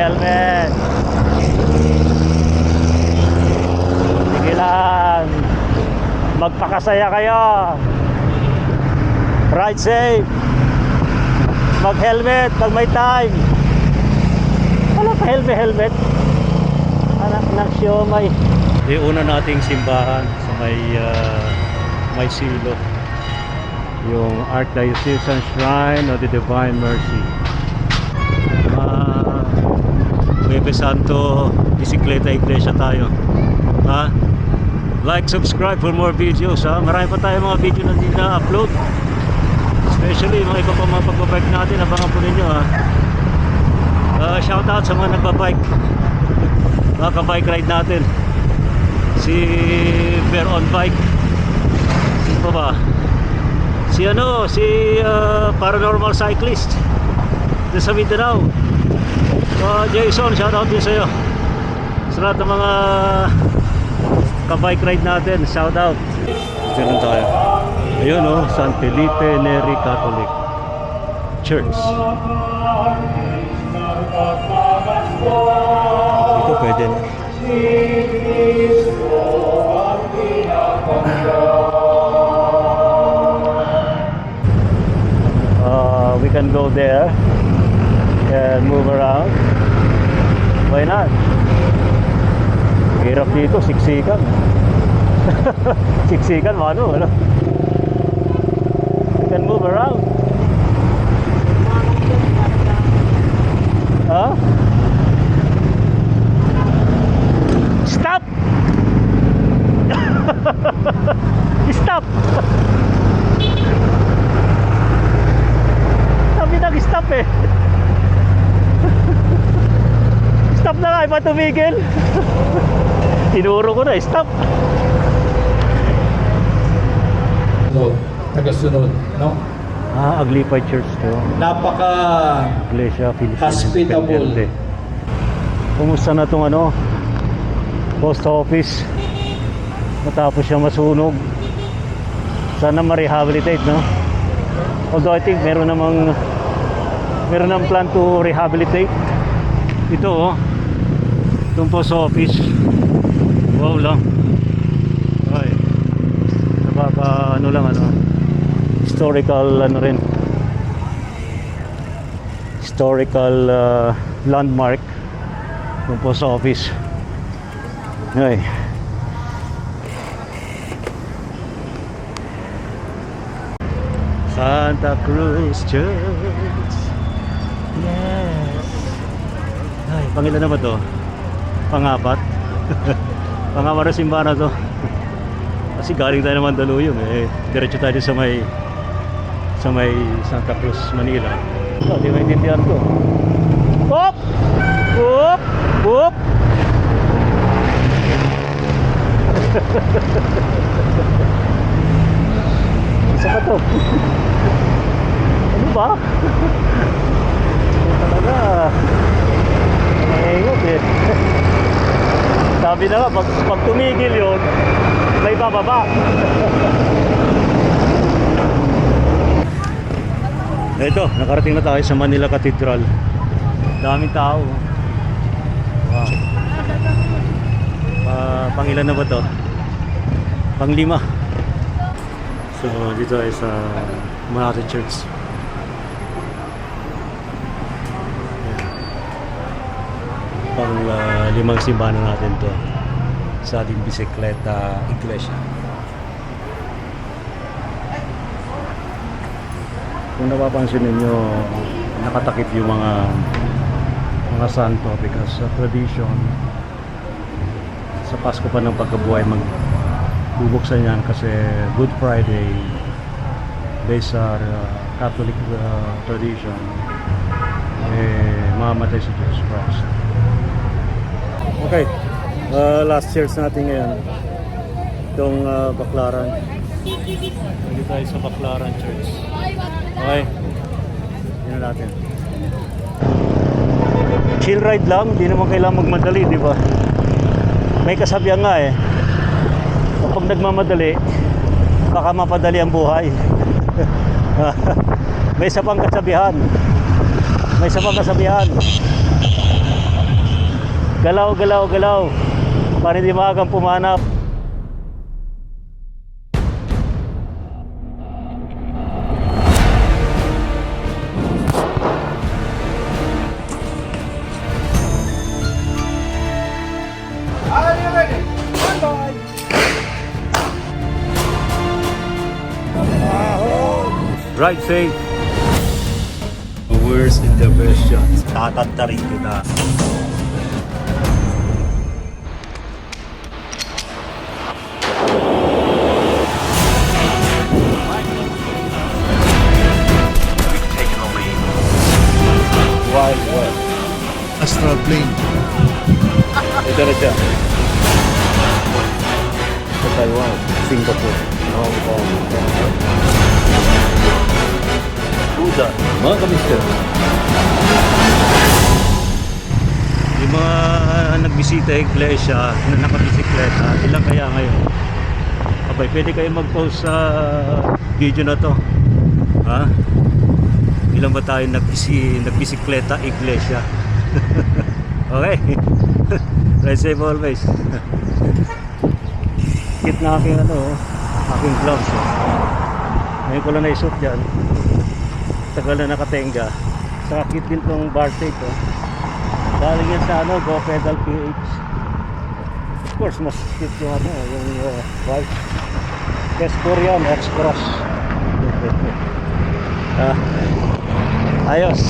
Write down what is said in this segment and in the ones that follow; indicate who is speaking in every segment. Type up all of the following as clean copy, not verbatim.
Speaker 1: Mag-helmet. Sige lang. Magpakasaya kayo. Ride safe. Mag-helmet pag may time. Wala pa helmet. Anak ng siomay. Yung una nating simbahan sa may silo. Yung Archdiocesan Shrine of the Divine Mercy. Bebe Santo, Bisikleta Iglesia tayo. Like, subscribe for more videos. Marami pa tayo mga video na din na-upload. Especially mga iba pa mga pagbabike natin. Abangan po ninyo. Shout out sa mga nagbabike. Mga ka-bike ride natin. Si Bear on Bike. Sino pa ba? Si Paranormal Cyclist doon sa Mindanao. Jason, shout out din sa'yo. Sa lahat ng mga ka-bike ride natin, shout out. Diyan lang tayo. Ayun San Felipe Neri Catholic Church. Ito pwede na. We can go there and move around. Why not? Hirap dito, siksikan. Siksikan, ano? We can move around. Huh? Stop! Stop! Sabi nag-stop eh. Stop na nga, iba tumigil. Tinuro ko na, stop.
Speaker 2: Tagasunod, no?
Speaker 1: Aglipay Church to.
Speaker 2: Napaka
Speaker 1: Iglesia Filipina
Speaker 2: hospitable.
Speaker 1: Independente. Kumusta na itong post office? Matapos siya masunog. Sana ma-rehabilitate, no? Although I think meron namang plan to rehabilitate. Ito itong post office. Wow lang. Ay, napaka historical historical landmark ng post office. Ay, Santa Cruz Church. Yes. Ay, pangilan na ba to? Pangapat? Pangapat na simbahan na to. Kasi galing tayo naman Mandaluyong diretso tayo sa may Santa Cruz, Manila. Di maintindihan ko. Hop! Hop! Hop! Isa pa to. Ano ba? Talaga mahingot eh. Sabi na nga, pag tumigil yun, may bababa. Ito, nakarating na tayo sa Manila Cathedral. Daming tao. Wow. Pangilan na ba to? Pang-5. So dito ay sa Manila Church. Pang-5 simbahan natin to sa ating Bisikleta Iglesia. Kung napapansin ninyo, nakatakip yung mga santo because sa tradition sa Pasko pa ng pagkabuhay magbubuksan yan kasi Good Friday based sa Catholic tradition mamamatay si Jesus Christ. Okay, last church natin ngayon itong Baclaran. Dito tayo sa Baclaran Church. Okay, yun natin. Chill ride lang, di naman kailangan magmadali, di ba? May kasabihan nga kapag nagmamadali baka mapadali ang buhay. May isa pang kasabihan Galaw, galaw, galaw. Para hindi maagang pumanap.
Speaker 2: Are you ready? Bye-bye.
Speaker 1: Ride safe. The worst intervention. Tatantarin kita. Wild West.
Speaker 2: Astral plane.
Speaker 1: Ito na siya. Sa Taiwan, Singapore, Hong Kong. Buda, mga kamister. Yung mga nagbisita iglesia na nakabisikleta, ilang kaya ngayon? Abay, pwede kayo mag-post sa video na to. Ha? Ilan ba tayo nagbisikleta iglesia? Okay. Ride safe always. Kit na aking aking gloves. Ngayon ko lang naisuot dyan. Tagal na nakatenga. Saka kit din tong bar tape. Galing yan sa Go Pedal PH. Of course, mas kit yung yung white. Kescor yan, X-Cross. Ayos.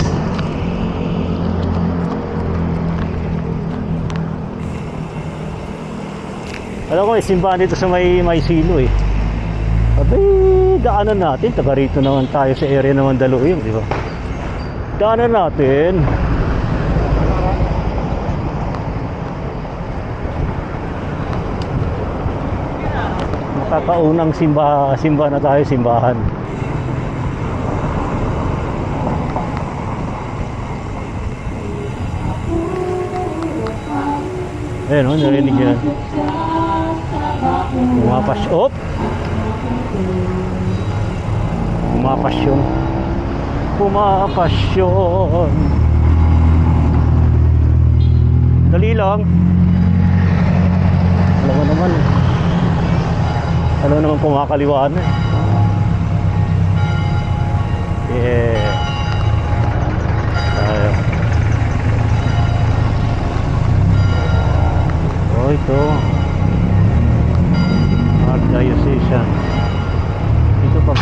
Speaker 1: Alam ko, simbahan dito sa may silo eh. Abay, daanan natin. Taga rito naman tayo sa area ng Mandaluyong, di ba? Daanan natin. Makakaunang simba na tayo, simbahan. Ayan o, narinig yan. Pumapasyon. Dali lang. Alam mo naman kumakaliwaan eh. Yeah. Ito Archdiocese. Ito pa.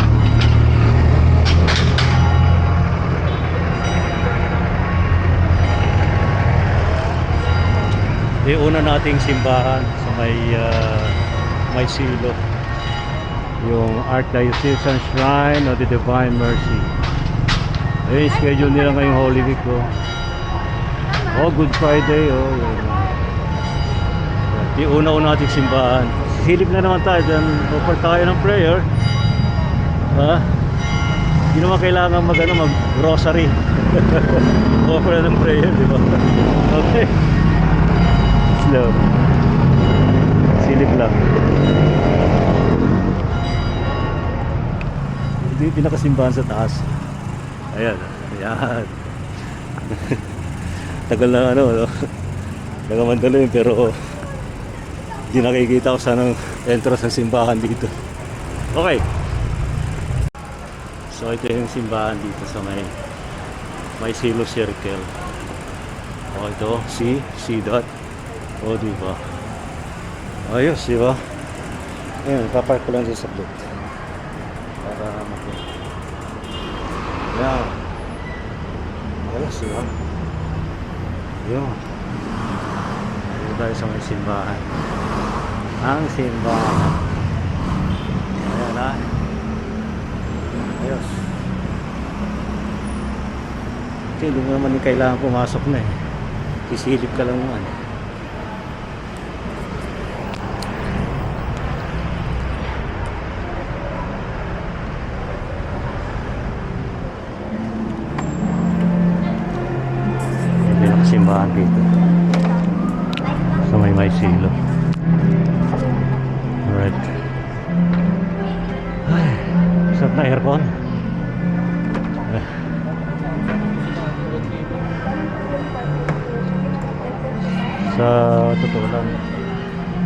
Speaker 1: Yung una nating simbahan sa may silo, yung Archdiocesan Shrine of the Divine Mercy. Ayun, schedule nila ngayong Holy Week. Good Friday. Yung una nating simbahan. Silip na naman tayo dyan. Offer tayo ng prayer. Hindi naman kailangan mag-rosary. Offer ng prayer, di ba? Okay. Slow. Silip lang. Ito yung pinakasimbahan sa taas. Ayan. Tagal na taga Mandaluyong, pero hindi nakikita ko saan ang entrance ng simbahan dito. Okay. So ito yung simbahan dito sa may Silo Circle. Ito, C dot. Diba? Ayos, diba? Ayan, papark ko lang dito sa plate. Para Ayan. Ayos, diba? Ayun. Dito tayo sa may simbahan. Ang simbahan. Ayan ayos. Kasi hindi mo naman kailangan pumasok na eh. Sisilip ka lang naman. Ito yung simbahan dito sa may silo. Alright. Ay, sarap na aircon. Sa totoo lang,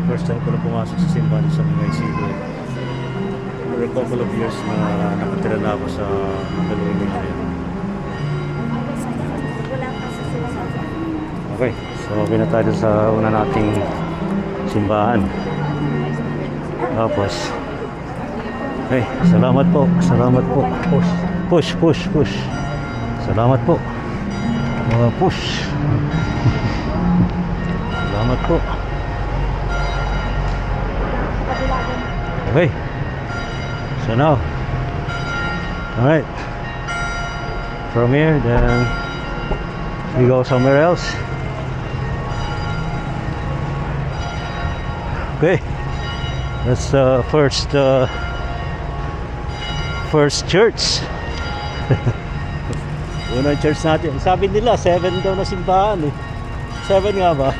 Speaker 1: first time ko na pumasok sa simbahan sa May Silo. For a couple of years na nakatira na ako sa Mandaluyong ngayon. Okay, so okay na tayo sa una nating simbahan. Tapos, okay, salamat po, salamat po. Push. Salamat po. Push. Salamat po. Okay. So now, alright. From here, then we go somewhere else. Okay. That's the first church. Unang church natin. Sabi nila, 7 daw na simbahan eh. 7 nga ba?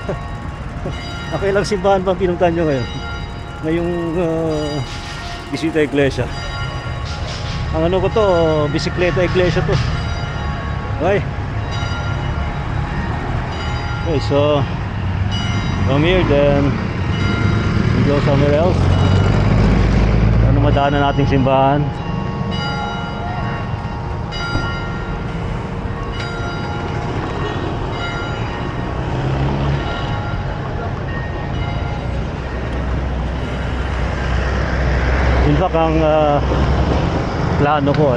Speaker 1: Ako ilang simbahan bang pinuntahan nyo ngayon? Ngayong bisita iglesia. Ang ano ko to, bisikleta iglesia to. Okay. Okay, so from here then we go somewhere else. Ano madaanan nating simbahan? In fact, ang plano ko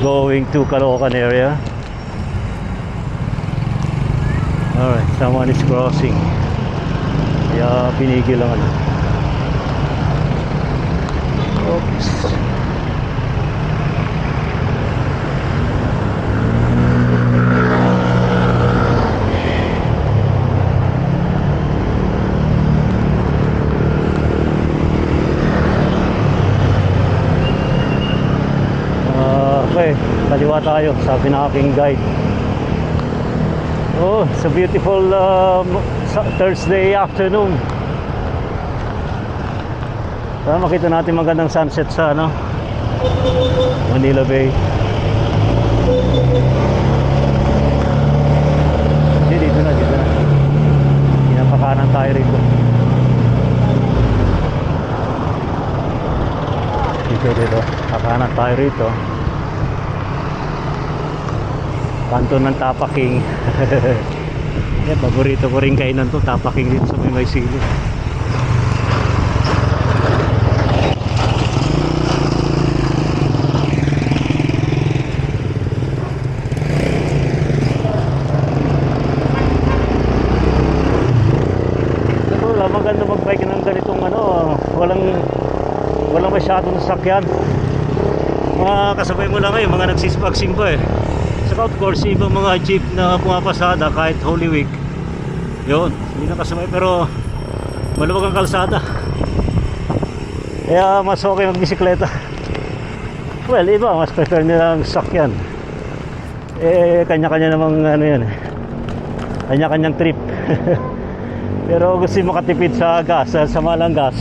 Speaker 1: going to Caloocan area. Alright, someone is crossing. Kaya pinigil lang Oops. Okay, kaliwa tayo, sabi ng aking guide. Oh, it's a beautiful Thursday afternoon. Para makita natin magandang sunset sa Manila Bay. Dito na. Pinapakanan tayo rito. Dito. Pakanan tayo rito. Kanto ng Tapaking. Yeah, paborito ko rin kainan to, Tapaking dito sa May Silo. Pero maganda magbike ng ganitong walang masyadong sasakyan. Mga kasabay mo lang ngayon, mga nagsisipagsimba eh. Saka of course, ibang mga jeep na pumapasada kahit Holy Week, yun, hindi na kasabay, pero maluwag ang kalsada. Kaya mas okay magbisikleta. Well, iba, mas prefer nilang sakyan. Kanya-kanya namang kanya-kanyang trip. Pero gusto mo makatipid sa gas, sa malang gas,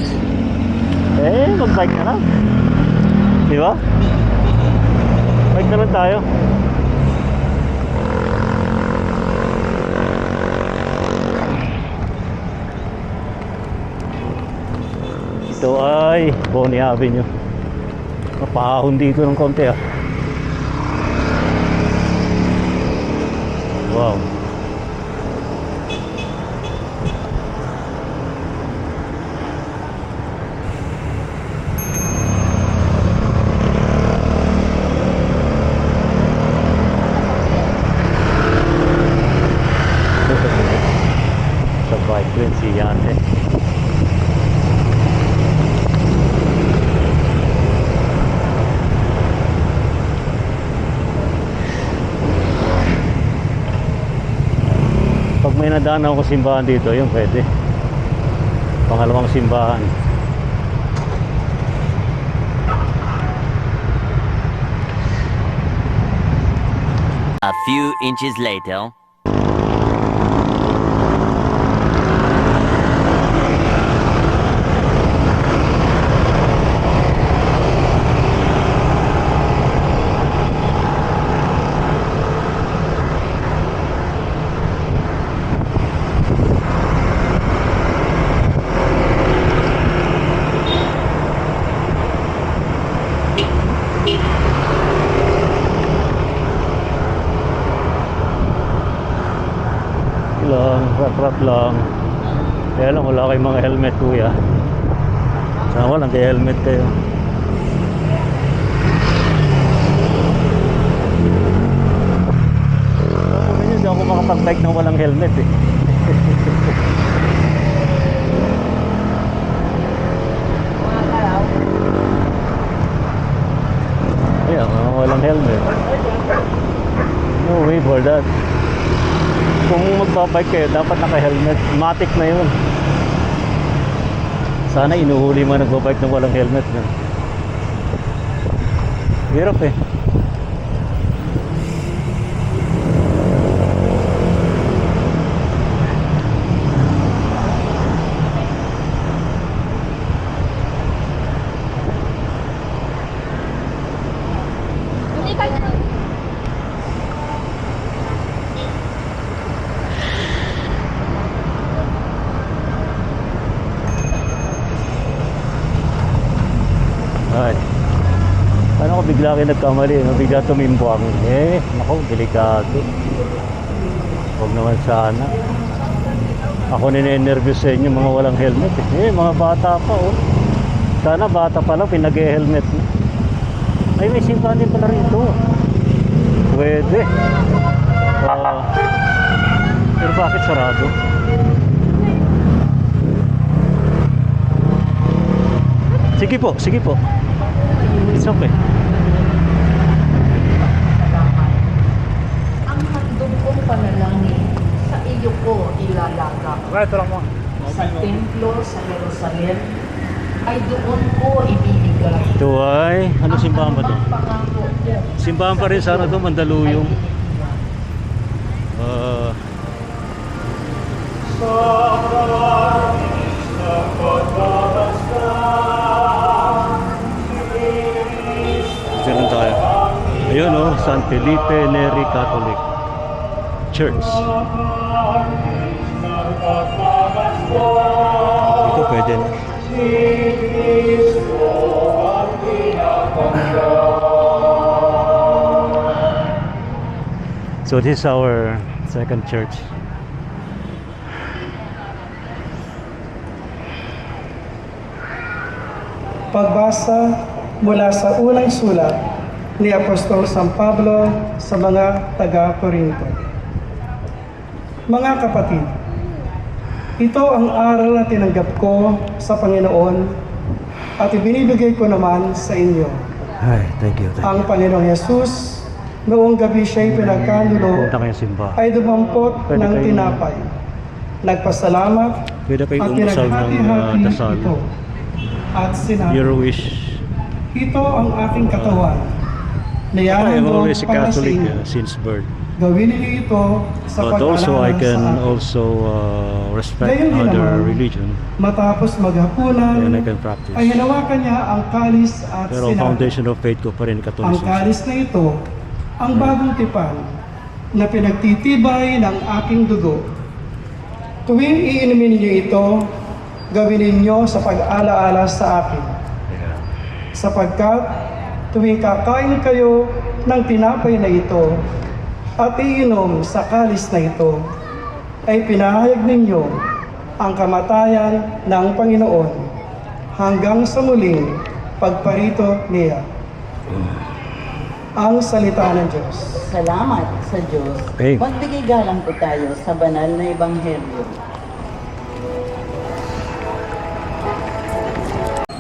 Speaker 1: mag-bike na lang. Di ba? Bike na lang tayo. Ito ay Bonnie Avenue. Mapahon dito ng konti Wow. Sa bike rin si Yante. Pag may nadaan ako simbahan dito, yun pwede. Pangalawang simbahan.
Speaker 3: A few inches later.
Speaker 1: Crap lang. Kaya lang wala kayong mga helmet, kuya. Sana walang kay helmet kayo. Hindi ako makapag-bike nang walang helmet eh. Yeah, walang helmet. No way for that. Kung magbabike kayo, dapat naka-helmet. Matic na yun. Sana inuhuli mo nagbabike nang walang helmet. No? Hirap eh. Ay. Paano ko bigla kayo nagkamali? No? Bigla tumimbang. Naku, delikado. Huwag naman sana. Ako nine-nervous sa inyo mga walang helmet eh. Mga bata pa oh. Sana bata pa lang pinag-helmet. Ay, may simbahan din pala rito. Pwede. Pero bakit sarado? Sige po, sige po. It's okay.
Speaker 4: Ang handog kong panalangin sa iyo ko ilalagak.
Speaker 2: Right, ito lang mo.
Speaker 4: Sa templo sa Jerusalem ay doon ko ibibigay.
Speaker 1: Ito ay, ano simbahan ba ito?
Speaker 4: Ang pangako ko
Speaker 1: Simbahan pa rin sana ito, Mandaluyong. Diyan tayo. Ayun oh, San Felipe Neri Catholic Church. Ito pwede na. So this is our second church.
Speaker 5: Pagbasa mula sa unang sulat ni Apostol San Pablo sa mga taga-Corinto. Mga kapatid, ito ang aral na tinanggap ko sa Panginoon at ibinibigay ko naman sa inyo.
Speaker 1: Hi, thank you.
Speaker 5: Ang Panginoong Yesus, noong gabi siya'y pinagkanulo,
Speaker 1: Punta kayo simbahan.
Speaker 5: ay dumampot
Speaker 1: Pwede
Speaker 5: ng
Speaker 1: kayo-
Speaker 5: tinapay. Nagpasalamat
Speaker 1: Pwede kayo
Speaker 5: at
Speaker 1: umusal ng
Speaker 5: pinaghati-hati
Speaker 1: dasal.
Speaker 5: ito. At sinabi,
Speaker 1: Your wish.
Speaker 5: ito ang aking katawan.
Speaker 1: I am
Speaker 5: Nayahandog
Speaker 1: always a
Speaker 5: para sa
Speaker 1: Catholic
Speaker 5: inyo.
Speaker 1: since birth.
Speaker 5: Gawin niyo ito sa
Speaker 1: But also I
Speaker 5: pag-alala
Speaker 1: can
Speaker 5: sa akin.
Speaker 1: also respect
Speaker 5: Gayon din
Speaker 1: other
Speaker 5: naman,
Speaker 1: religion
Speaker 5: Matapos maghapunan,
Speaker 1: and I can practice.
Speaker 5: ay hinawakan niya ang kalis at
Speaker 1: Pero
Speaker 5: sinabi,
Speaker 1: foundation of faith ko pa rin
Speaker 5: ang
Speaker 1: Catholicism.
Speaker 5: kalis na ito, ang bagong tipan na pinagtitibay ng aking dugo. Tuwing iinumin niyo ito, gawin ninyo sa pag-alaala sa akin. Sapagkat tuwing kakain kayo ng tinapay na ito at iinom sa kalis na ito, ay pinahayag ninyo ang kamatayan ng Panginoon hanggang sa muling pagparito niya. Ang salita ng Diyos.
Speaker 4: Salamat sa Diyos.
Speaker 1: Okay.
Speaker 4: Magbigay galang po tayo sa banal na ebanghelyo.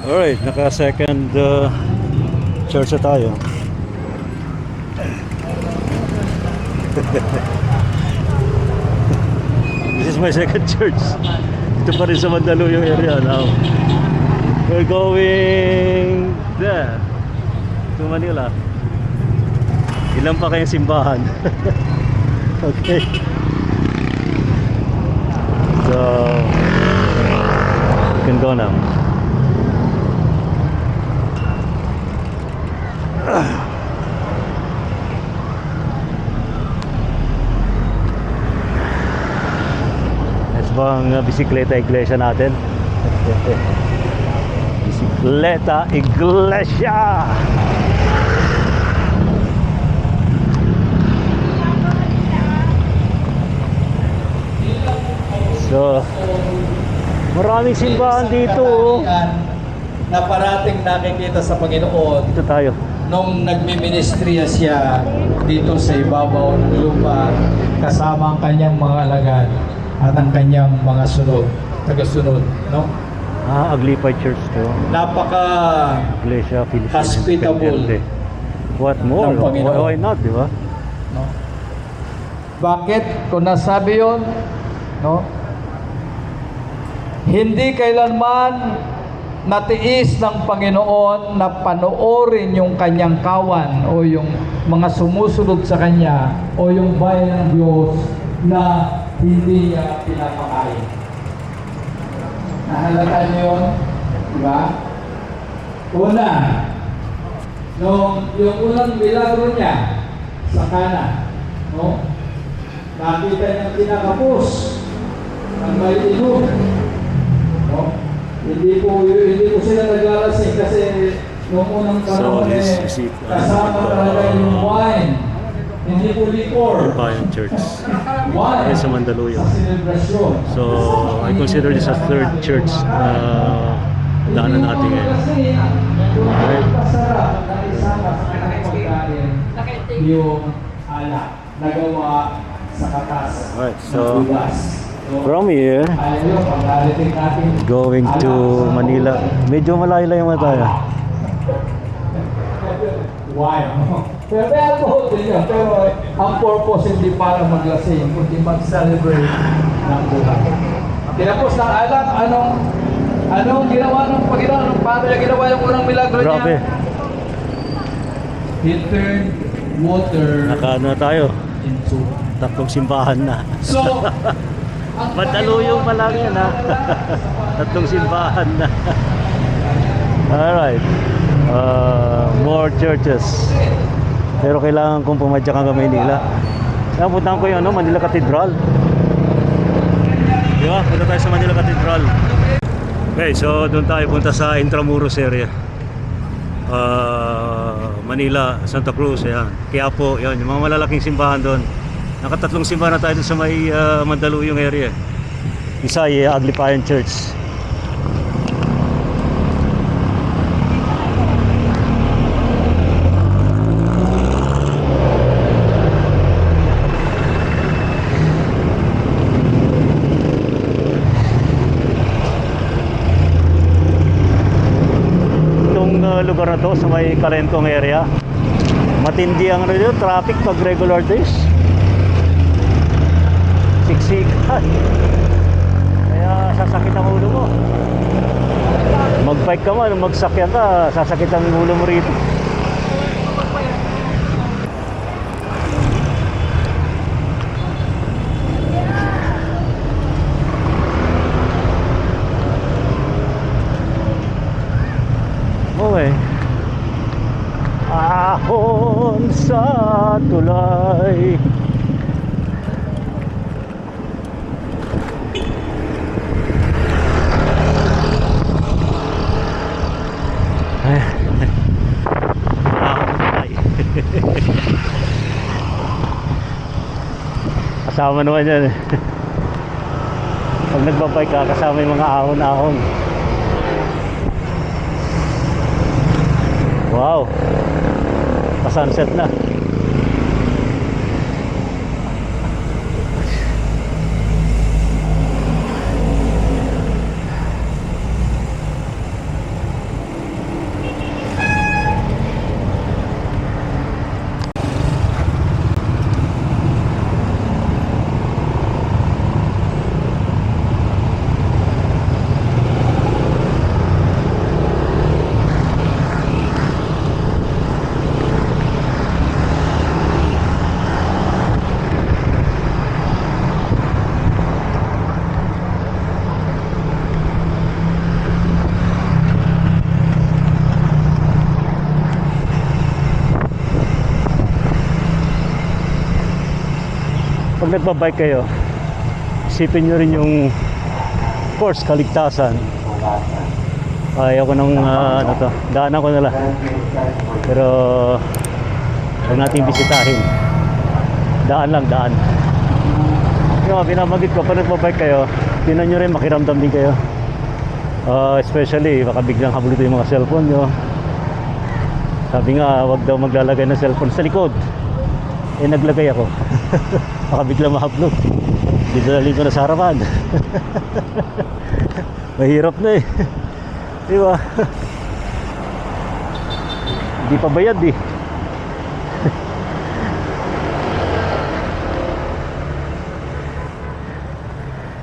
Speaker 1: Alright, naka-second church na tayo. This is my second church. Ito pa rin sa Mandaluyong area now. We're going there to Manila. Ilan pa kayong simbahan? Okay. So you can go now. Yes bang bisikleta iglesia natin? Bisikleta iglesia! daming simbahan dito. Oh.
Speaker 6: Na parating nakikita sa Panginoon
Speaker 1: Dito tayo.
Speaker 6: nung nagmi-ministrya siya dito sa ibabaw ng lupa kasama ang kanyang mga alagad at ang kanyang mga tagasunod, no?
Speaker 1: Aglipay Church to.
Speaker 6: Napaka
Speaker 1: Iglesia Filipina.
Speaker 6: Hospitable.
Speaker 1: What more?
Speaker 6: ng Panginoon.
Speaker 1: Why not, di ba?
Speaker 6: No? Bakit? Kung nasabi yun, no? Hindi kailanman natiis ng Panginoon na panoorin yung kanyang kawan o yung mga sumusunod sa kanya o yung bayan ng Diyos na hindi niya pinapakain. Nahalata niyo yun? Diba? Una, yung unang milagro niya sa Kana, no? Nakita niyang kinakapos ang may inom, no? Hindi po sila naglalasing kasi noong unang panahon kasama talaga yung wine. Hindi po liquor.
Speaker 1: Bayan Church.
Speaker 6: Wine.
Speaker 1: Sa Mandaluyong.
Speaker 6: Sa celebration.
Speaker 1: So, I consider this a third church na daanan natin ngayon.
Speaker 6: Right. Masarap na isama sa kanyang pagkain yung alak na gawa sa katas.
Speaker 1: Alright,
Speaker 6: ng
Speaker 1: so
Speaker 6: bugas.
Speaker 1: from here, going to Manila. Medyo malayo lang yung tayo.
Speaker 6: Wow. Pero ang purpose hindi para maglasing, kundi mag-celebrate ng buhay. Tinapos ng alak, anong ginawa ng Panginoon? Paano niya ginawa yung unang milagro niya?
Speaker 1: Grabe.
Speaker 6: He turned water
Speaker 1: Nakaano na tayo.
Speaker 6: into.
Speaker 1: Tatlong simbahan na.
Speaker 6: So,
Speaker 1: Mandaluyong pa lang yan, ha? Tatlong simbahan na. Alright. More churches. Pero kailangan kong pumadyak hanggang Maynila. Napuntahan ko yung Manila Cathedral. Di ba? Punta tayo sa Manila Cathedral. Okay, so doon tayo punta sa Intramuros area. Manila, Santa Cruz, ayan. Quiapo, yan. Yung mga malalaking simbahan doon. Nakatatlong simbahan na tayo sa may Mandaluyong area. Isa ay Aglipayan Church. Itong lugar na to sa may Calentong area, matindi ang traffic pag regular days. Siksikan. Kaya sasakit ang ulo mo. Mag-bike ka man, magsakyan ka, sasakit ang ulo mo rito. Okay. Ahon sa tulay. Kasama naman yan eh. Pag nagbabike ka, kasama yung mga ahon-ahon. Wow, pa-sunset na. Pag nagbabike kayo, isipin nyo rin yung, of course, kaligtasan. Ayaw ko nung daanan ko nila. Pero huwag natin bisitahin. Daan lang, daan. Yung binamagit ko, pag nagbabike kayo, tinan nyo rin, makiramdam din kayo. Especially baka biglang hablutin yung mga cellphone nyo. Sabi nga, wag daw maglalagay ng cellphone sa likod. Naglagay ako. Baka biglang mahablot. Dinalhin ko na sa harapan. Mahirap na eh. Di ba? Hindi pa bayad eh.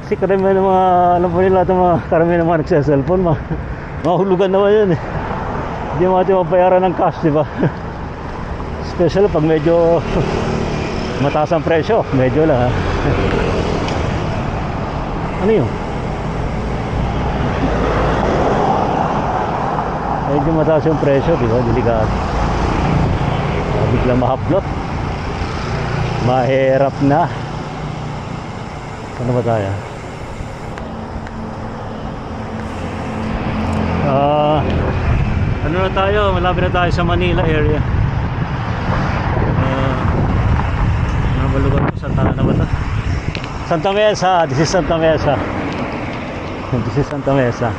Speaker 1: Kasi karamihan ng mga, alam po nila, karamihan ng mga nagsa-cellphone, mahulugan naman yun eh. Hindi mo natin mabayaran ng cash, di ba? Especially pag medyo mataas ang presyo, medyo lang ha. Ano yun? Medyo mataas yung presyo, di ba? Delikado. Biglang mahaplot. Mahirap na. Ano ba tayo? Ano na tayo? Malapit na tayo sa Manila area. Ano ba lugar ko? Santa na ba ito? Santa Mesa. This is Santa Mesa. This is Santa Mesa.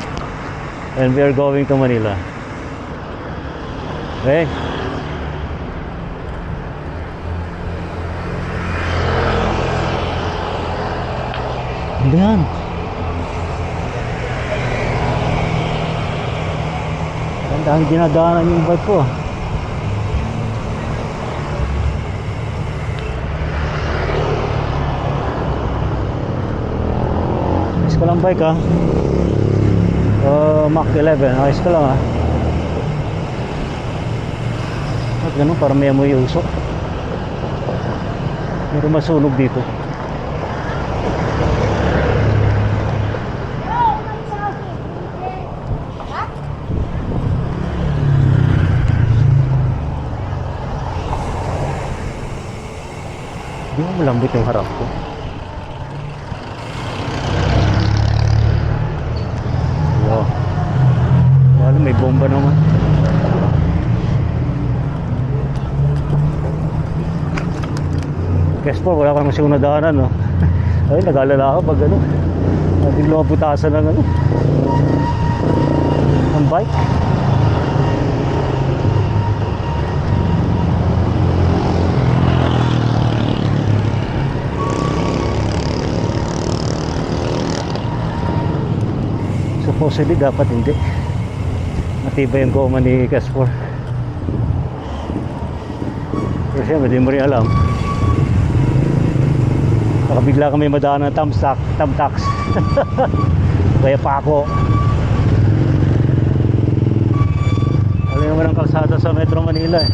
Speaker 1: And we are going to Manila. Okay? Ano yan? Ang dinadaanan yung bike ko. Ayos ko lang bike ha. Mach 11. Ayos ko lang ha. At ganun para may amoy usok. Meron masunog dito. Di ba malambot yung harap ko? Wow. Lalo may bomba naman. Guess po, wala ka naman siyang nadaanan, no? Ay, nag-alala ako pag ano. Biglang mabutasan ng ano. Ang bike. Supposedly dapat hindi. Matibay yung goma ni Casper. Pero siya, hindi mo rin alam. Baka bigla kami madaan ng thumbtax. Kaya pa ako. Alam naman ang kalsada sa Metro Manila eh.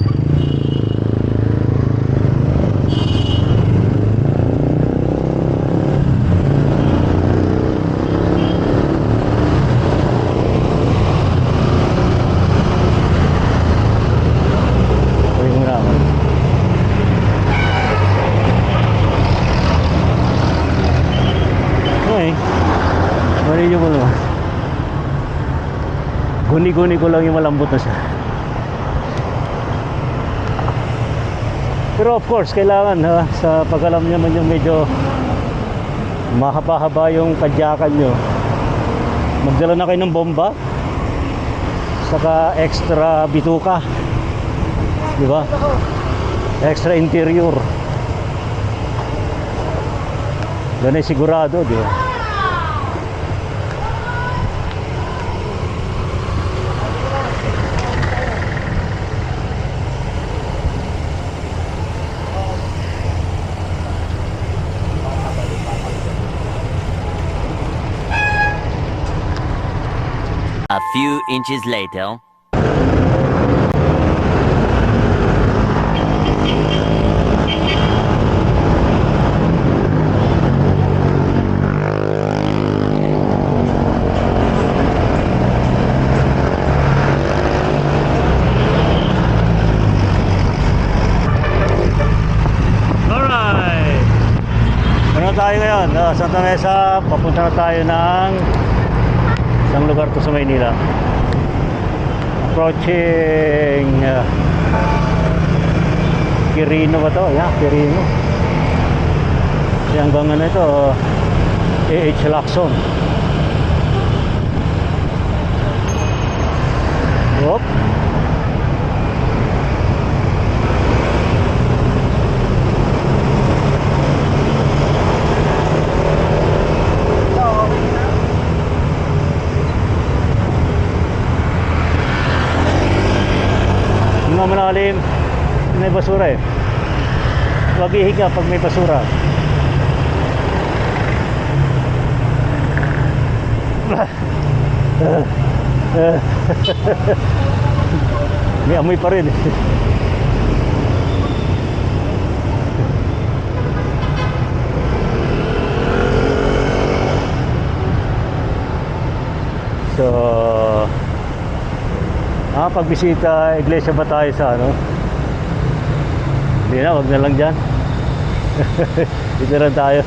Speaker 1: Guni-guni ko lang yung malambot na siya. Pero of course, kailangan ha, sa pag-alam nyo man yung medyo mahaba-haba yung kadyakan nyo, magdala na kayo ng bomba saka extra bituka, di ba? Extra interior. Ganun sigurado, di ba?
Speaker 3: A few inches later.
Speaker 1: Alright! Ano tayo ngayon? Santa Mesa, papunta na tayo ng isang lugar to sa Maynila. Approaching Quirino ba to? Yeah, Quirino. Kasi hanggang ano ito, A.H. Lacson. Hop. Yung mga malalim, may basura eh. Huwag ihiga pag may basura. May amoy pa rin. So, pagbisita, iglesia ba tayo sa ano? Hindi na, wag na lang dyan. Dito lang tayo.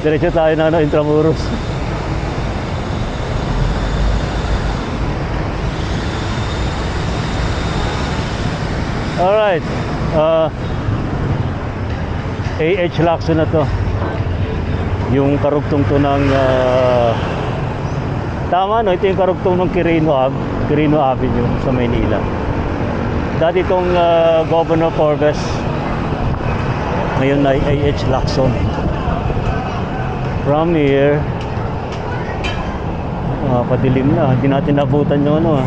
Speaker 1: Diretso tayo na ano, Intramuros. Alright. AH Lacson na to. Yung karugtong to ng tama no, ito yung karugtong ng Quirino Avenue sa Maynila. Dati itong Governor Forbes, ngayon ay AH Lacson. From here, padilim na, hindi natin nabutan yung ano .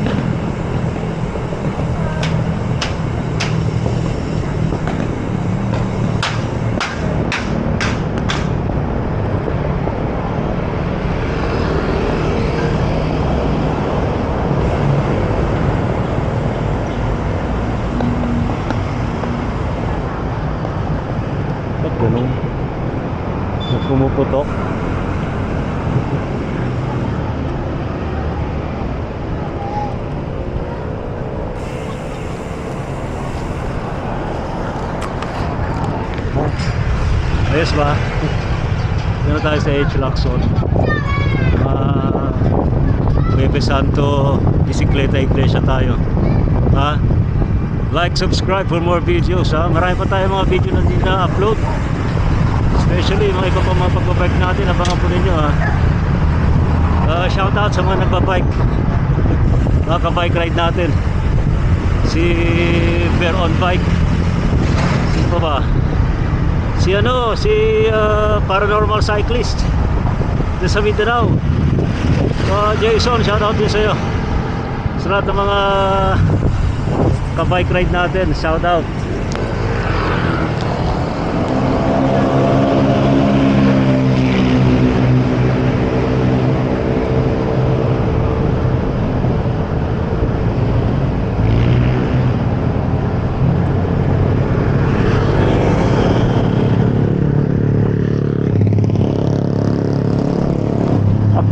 Speaker 1: Ganun. Pumuputok. Ayos ba? Dito tayo sa H. Lacson. Bebe Santo, Bisikleta Iglesia tayo. Like, subscribe for more videos. Marami pa tayo mga video na din na-upload. Especially mga iba pa mga pagbabike natin. Abangan po ninyo shout out sa mga nagbabike, mga kabike ride natin. Si Bear on Bike. Sino pa ba? Si Paranormal Cyclist dito sa Mindanao. Jason, shout out din sa'yo. Sa lahat ng mga kabike ride natin, shout out.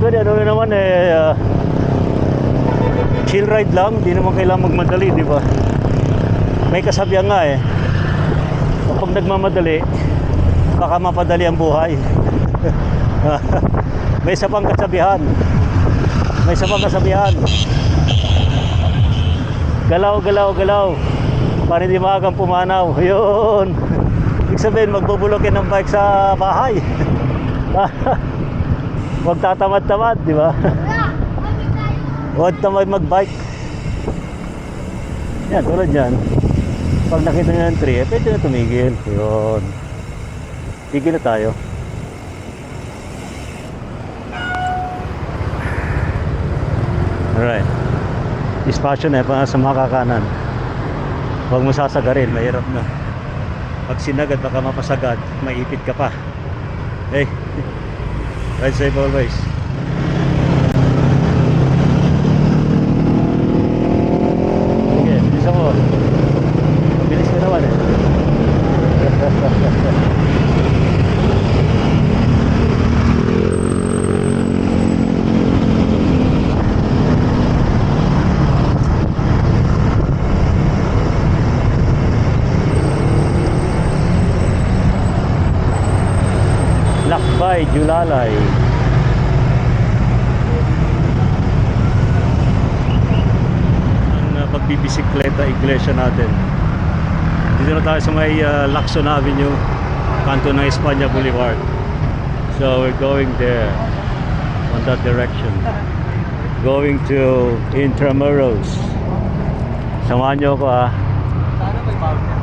Speaker 1: Actually, ano naman chill ride lang, di naman kailangan magmadali, di ba? May kasabihan nga kapag nagmamadali, baka mapadali ang buhay. May isa pang kasabihan. Galaw, galaw, galaw, para hindi maagang pumanaw. Yun. Ibig sabihin, magbubulokin ng bike sa bahay. Huwag tatamad-tamad, di ba? Huwag tamad mag-bike. Yan, tulad yan. Pag nakita nyo ng tree, pwede na tumigil. Yun. Tigil na tayo. Alright. Dispatcho na pa sa mga kakanan. Huwag mo sasagarin, mahirap na. Pag sinagad, baka mapasagad, maipit ka pa. Hey. Ride safe always. Sige, bilisan mo. Bilis ka naman Lakbay, Julalay. Ang pagbibisikleta iglesia natin. Dito na tayo sa may Lacson Avenue, kanto ng Espanya Boulevard. So we're going there on that direction, going to Intramuros. Samahan nyo ako ha.
Speaker 2: Sana may bago niya.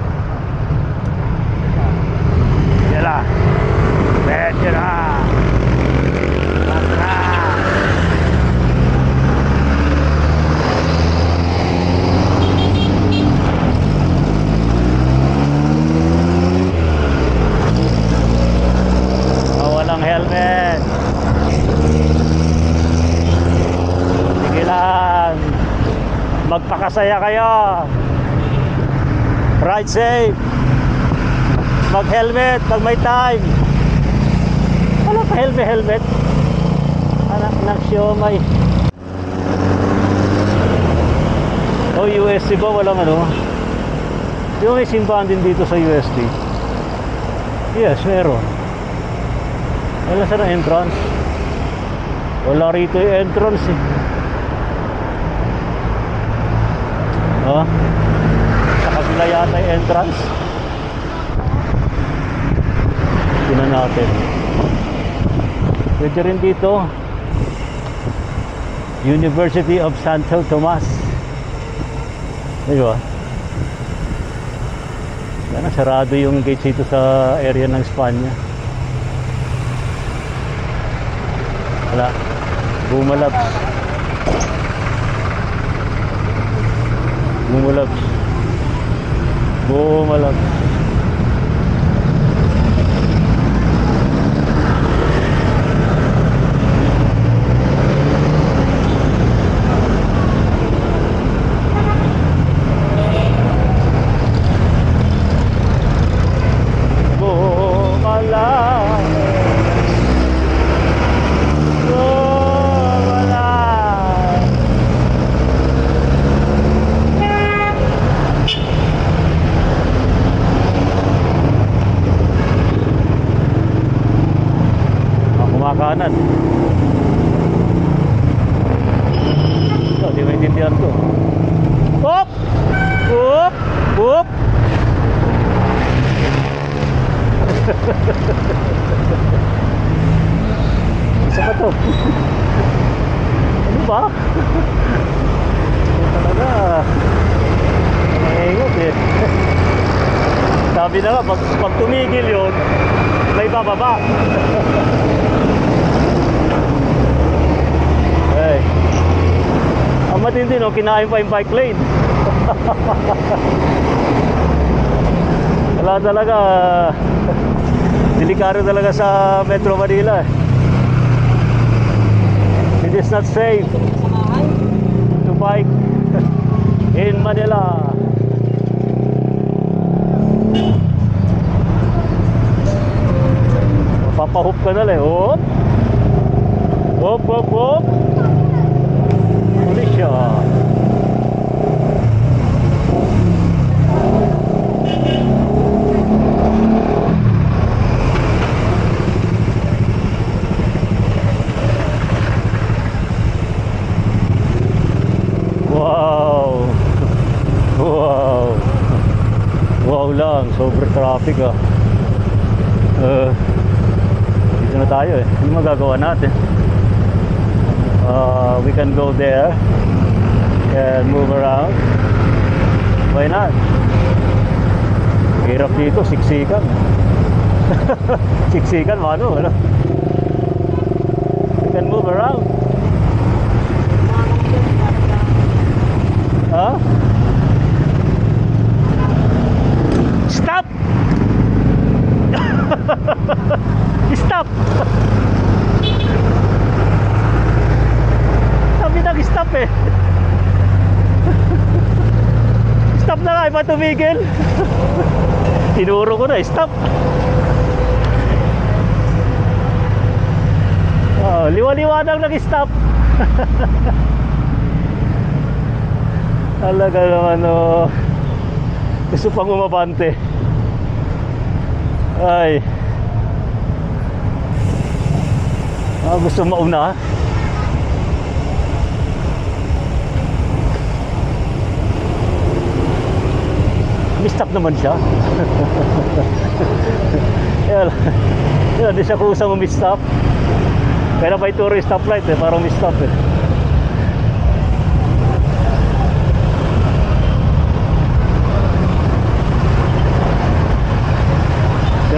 Speaker 1: Yan na. Medyo na. Tara. Walang helmet. Sige lang. Magpakasaya kayo. Ride safe. Mag-helmet pag may time. Wala pa helmet. Anak ng siomay. Oh, UST ba? Walang ano? Di ba may simbahan din dito sa UST? Yes, meron. Wala saan ang entrance? Wala rito yung entrance eh. Oh, sa kabila yata yung entrance. Tingnan natin. Pwede rin dito. University of Santo Tomas. Diba? Sana sarado yung gates dito sa area ng Espanya. Wala. Bumalabs. Kumakanan. Di maintindihan ko. Hop! Hop! Hop! Isa pa to. Ano ba? Ito talaga. Nangingot eh. Sabi na nga, pag tumigil yun, may bababa. Hey. Ang matindi no, kinain pa yung bike lane. Wala talaga. Delikado talaga sa Metro Manila. It is not safe to bike in Manila. Papahop ka na lang. Hop! Hop, hop, hop! Huli siya. Wow! Wow! Wow lang. Sobrang traffic ah. Dito na tayo eh. Ano magagawa natin? We can go there and move around. Why not? Hirap dito, siksikan. Siksikan, mano, ano? We can move around. Huh? Stop! Stop! Sabi nag-stop eh. Stop na nga, iba tumigil. Tinuro ko na, stop. Oh, liwa-liwanag nag-stop. Talaga naman oh. Gusto pang umabante. Ay. Gusto mauna. Mistap naman siya. Yan, di siya kusang umistap. Kaya pa ituro yung stoplight eh, parang mistap eh.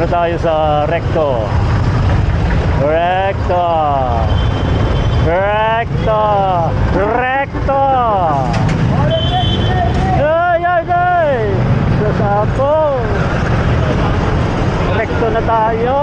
Speaker 1: na tayo sa Recto. Recto. Recto. Recto. Ay, ay, ay. Sasako. Recto na tayo.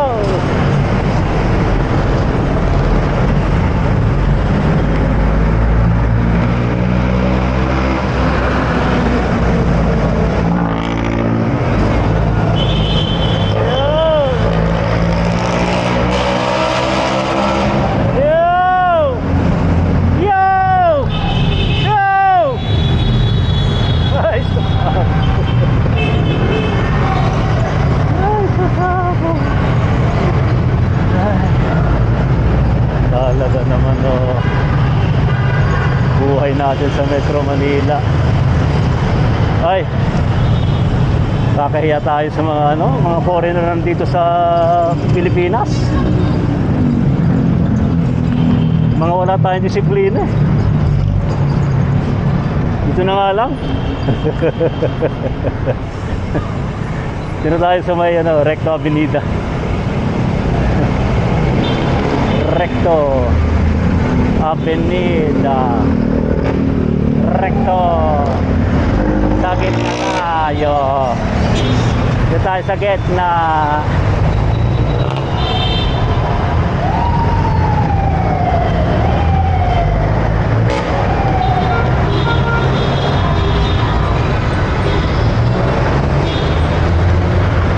Speaker 1: Talaga naman buhay natin sa Metro Manila. Ay, kakahiya tayo sa mga foreigner nandito sa Pilipinas. Mga wala tayong disiplina. Dito na nga lang. Dito tayo sa may Recto Avenida. Recto Avenida. Recto. Sa gitna tayo. Dito tayo sa gitna.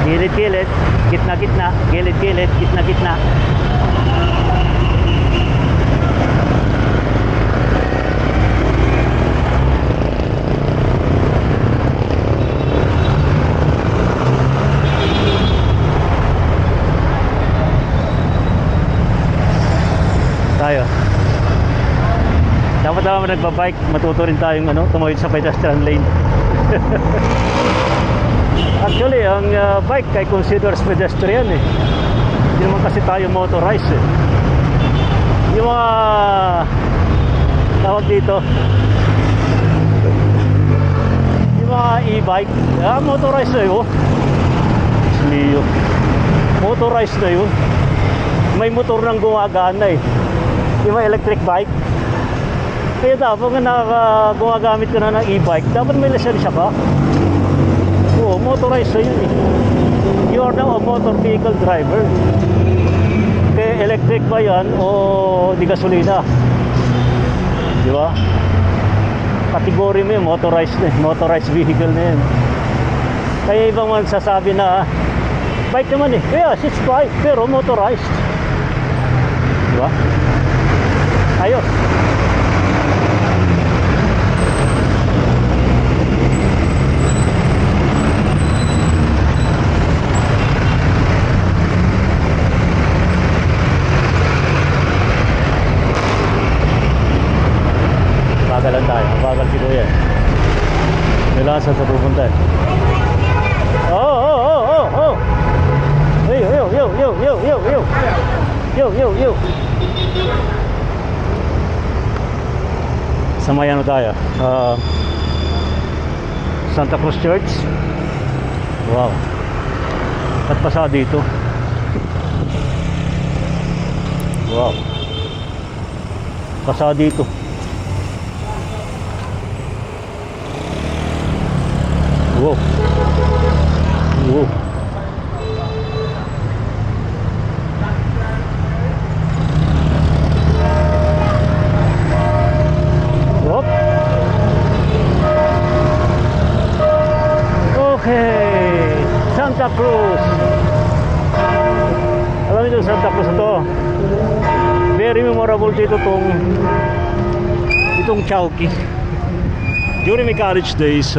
Speaker 1: Gilid-gilid, gitna-gitna, gilid-gilid, gitna-gitna. Tayo. Dapat naman nagbabike, matuto rin tayong tumawid sa pedestrian lane. Actually, ang bike ay considered pedestrian eh. Hindi naman kasi tayo motorized eh. Yung mga tawag dito, yung mga e-bike, motorized na yun. Sliyo. Motorized na yun. May motor nang gumagana eh. Yung mga electric bike. Kaya dapat kung gumagamit ka na ng e-bike, dapat may lisensya ka. Oo, motorized na yun eh. You are now a motor vehicle driver. Kaya electric ba yan o di gasolina? Di ba? Kategory mo yun, motorized na, motorized vehicle na yun. Kaya ibang magsasabi na bike naman eh. Yes, it's bike pero motorized. Di ba? Ayos. Bagalan tayo, bagal si Kuya. Nilasan sa pupunta eh. Oh. Yo. Sa may tayo? Santa Cruz Church. Wow. At pasa dito. Wow. Pasa dito. Wow. Wow. Whoop. Okay. Santa Cruz. Alam niyo Santa Cruz ito. Very memorable dito itong Chowky. During my college days,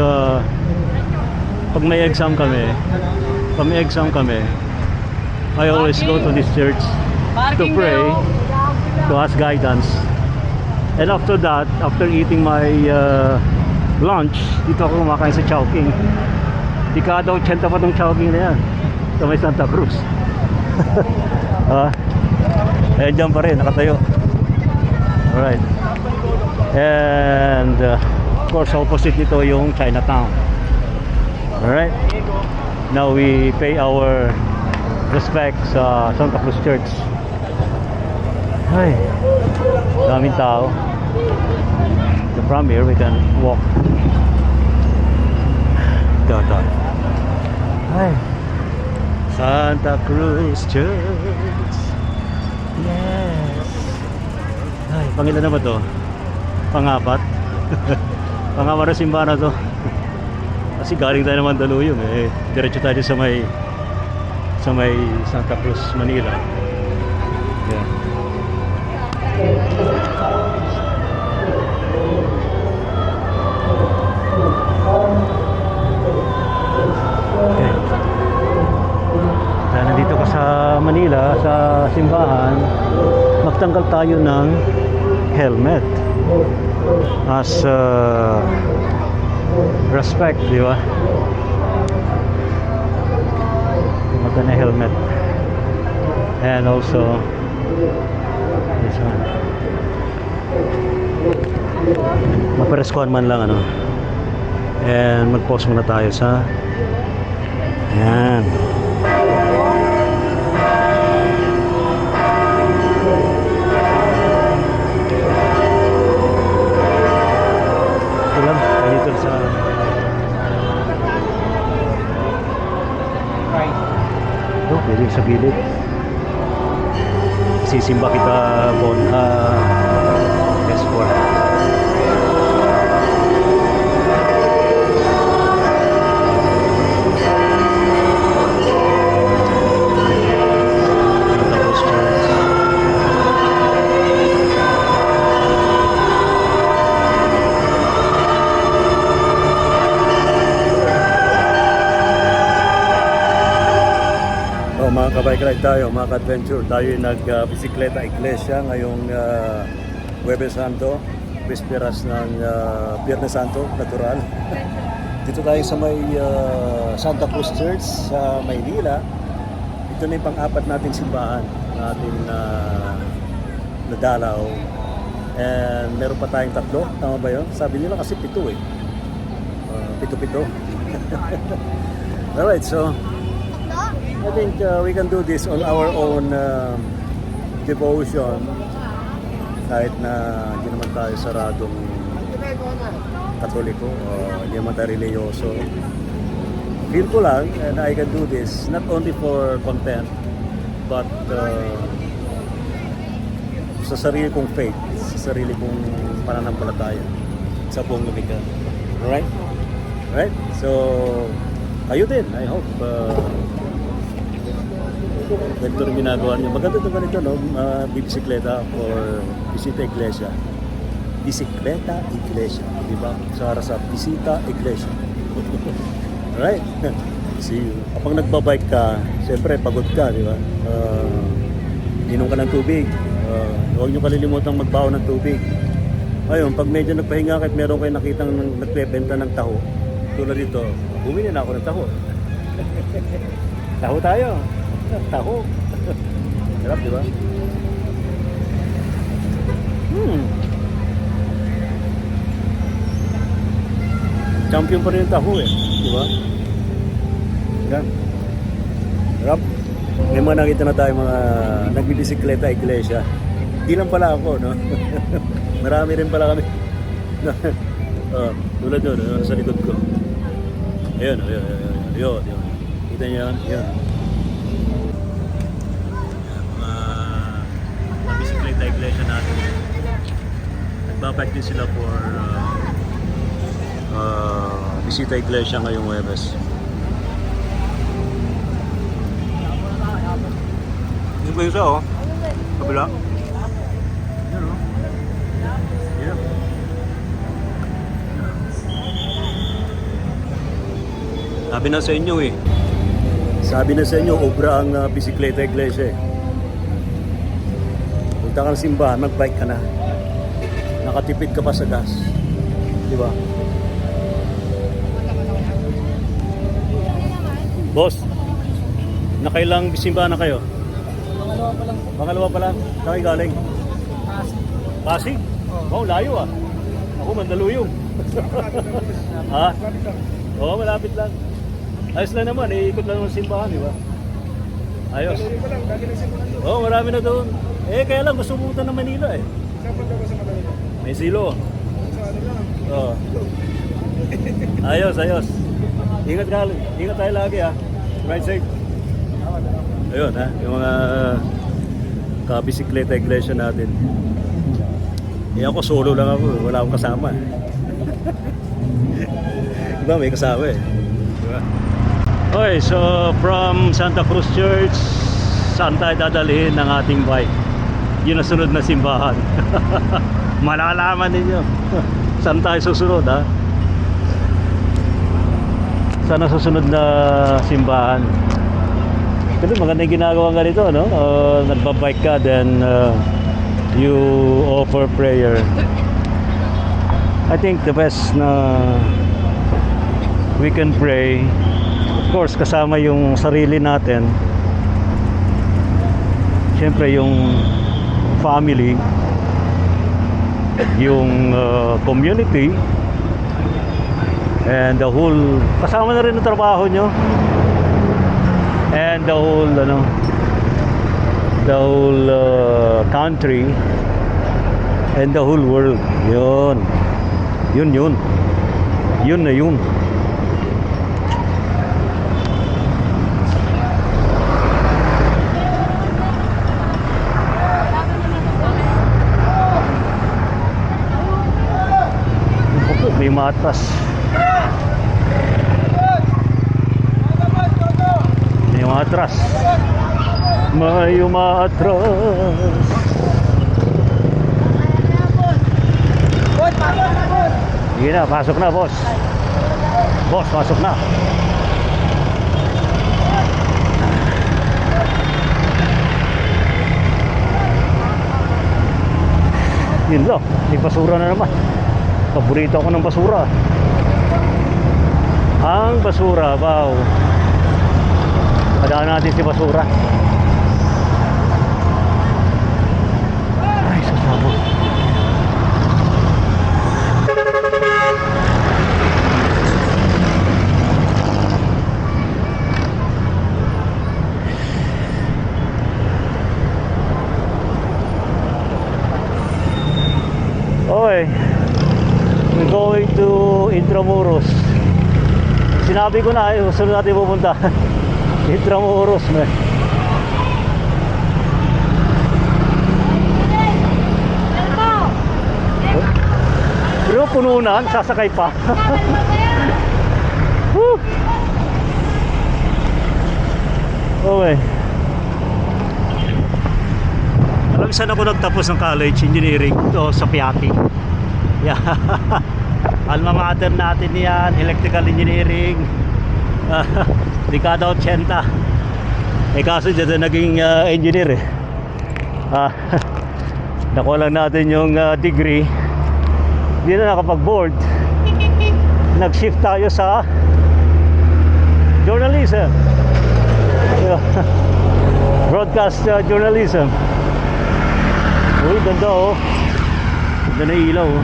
Speaker 1: pag may exam kami, I always go to this church to pray, to ask guidance. And after that, after eating my lunch, dito ako kumakain sa Chowking. Dekada 80 pa itong Chowking na yan sa may Santa Cruz. Ayan dyan pa rin, nakatayo. Alright. And of course, opposite nito yung Chinatown. Alright. Now we pay our respect sa Santa Cruz Church. Ay, daming tao. So from here we can walk. Dada. Ay, Santa Cruz Church. Yes. Ay, pangilan na ba to? Pangapat? Pangapat na simbahan na to. Kasi galing tayo naman Mandaluyong eh. Diretso tayo sa may Santa Cruz, Manila. Yeah. Okay. Dahil nandito ka sa Manila, sa simbahan, magtanggal tayo ng helmet as respect, di ba? Maganda na helmet. And also this one. Mapereskuhan man lang ano. And mag-pause muna tayo sa yan. Ito lang, dito sa ito, pwede sa gilid. Sisimba kita escort. Mga kabike ride tayo, mga ka-adventure. Tayo yung nag-bisikleta iglesia ngayong Huwebes Santo, Bisperas ng Biyernes Santo, natural. Dito tayo sa may Santa Cruz Church sa Maynila. Ito na yung pang-apat nating simbahan natin nadalaw. And meron pa tayong 3, tama ba yun? Sabi nila kasi 7 eh. 7. Alright, so I think we can do this on our own devotion kahit na hindi naman tayo saradong Katoliko o hindi naman tayo religyoso. Feel ko lang and I can do this not only for content but sa sarili kong faith, sa sarili kong pananampalataya sa buong lumikha. Alright? Alright? So kayo din, I hope ganito rin ginagawa niyo. Maganda ito ganito, no? Bisikleta or Bisita Iglesia. Bisikleta Iglesia. Diba? Sara sa Bisita Iglesia. Alright? See you. Kapag nagbabike ka, siyempre pagod ka, di ba? Inom ka ng tubig. Huwag niyo kalilimutang magbaon ng tubig. Ayun, pag medyo nagpahinga kahit meron kayo nakitang nagbebenta ng taho, tulad dito, bumili na ako ng taho. Taho tayo. Taho. Sarap, di ba? Champion pa rin yung taho eh. Di ba? Yan. Sarap. May mga nakita na tayo mga nagbibisikleta iglesia. Di lang pala ako, no? Marami rin pala kami. Tulad doon, sa likod ko. Ayun. Kita niyo yan? Yan. Bisikleta iglesia natin. Nagbabike din sila for Bisita Iglesia ngayong Huwebes. Yung ba yung isa, oh? Kabila? Yan, oh. Yeah. Sabi na sa inyo eh. Sabi na sa inyo, obra ang Bisikleta Iglesia eh. Punta ka ng simbahan, mag-bike ka na. Nakatipid ka pa sa gas. Di ba? Boss, nakailang simbahan na kayo?
Speaker 2: Pangalawa pa lang.
Speaker 1: Pangalawa pa lang? Saan kayo galing?
Speaker 2: Pasig.
Speaker 1: Pasig? Wow, layo ah. Ako, Mandaluyong. Ha? Oo, malapit lang. Ayos lang naman, iikot lang ng simbahan, di ba? Ayos. Oo, marami na doon. Kaya lang gusto pumunta ng Manila eh. May silo. Oo. Ayos. Ingat tayo lagi ha. Ride safe. Ayun ha, yung mga kabisikleta iglesia natin. Ako solo lang ako, wala akong kasama. Diba may kasama eh. Diba? Okay, so from Santa Cruz Church, saan tayo dadalhin ng ating bike? Yun ang sunod na simbahan. Malalaman ninyo saan tayo susunod ha. Saan ang susunod na simbahan? Pero maganda yung ginagawa ganito, no? Nagbabike ka, then you offer prayer. I think the best na we can pray, of course kasama yung sarili natin, syempre yung family, yung community, and the whole, kasama na rin ang trabaho nyo, and the whole country, and the whole world. Yun na yun. May matras. May umatras. Sige na, pasok na boss. Boss, pasok na. Yun lang, may basura na naman. Paborito ako ng basura. Ang basura, wow. Padaan natin si basura. Ay, sasabog. Okay, we're going to Intramuros. Sinabi ko na, sunod natin pupunta. Intramuros, man. Pero puno na, sasakay pa. Okay. Alam, saan ako nagtapos ng college engineering? Ito sa Piatti. Yeah. Alma mater natin yan, electrical engineering. Dekada 80. Kaso dyan naging engineer eh. Nakuha lang natin yung degree. Hindi na nakapag-board. Nag-shift tayo sa journalism. Broadcast journalism. Uy, ganda oh. Ganda na ilaw oh.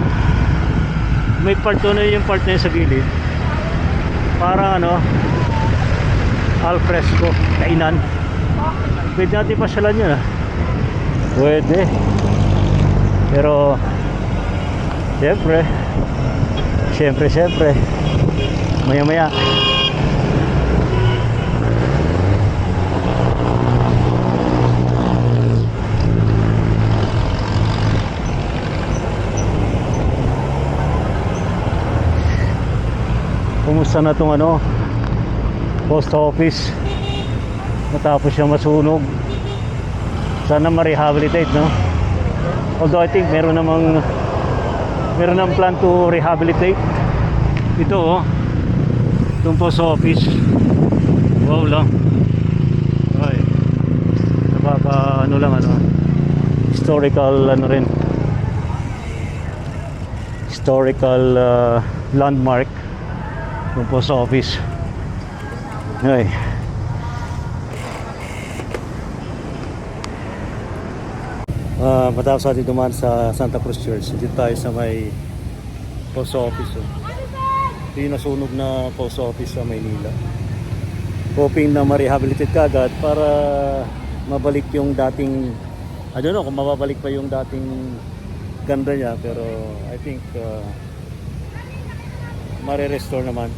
Speaker 1: May part doon na yung part na yun sa gilid. Parang al fresco, kainan. Pwede natin pasyalan yun Pwede. Pero Siyempre maya kumusta na itong post office matapos siyang masunog. Sana ma-rehabilitate, no? Although I think meron namang plan to rehabilitate ito itong post office. Wow lang. Ay, napaka historical historical landmark ng post office. Ay. Matapos natin dumaan sa Santa Cruz Church, dito tayo sa may post office. Ito yung nasunog na post office sa Maynila. hoping na ma-rehabilitate kagad para mabalik yung dating, I don't know kung mababalik pa yung dating ganda niya, pero I think mare-restore naman.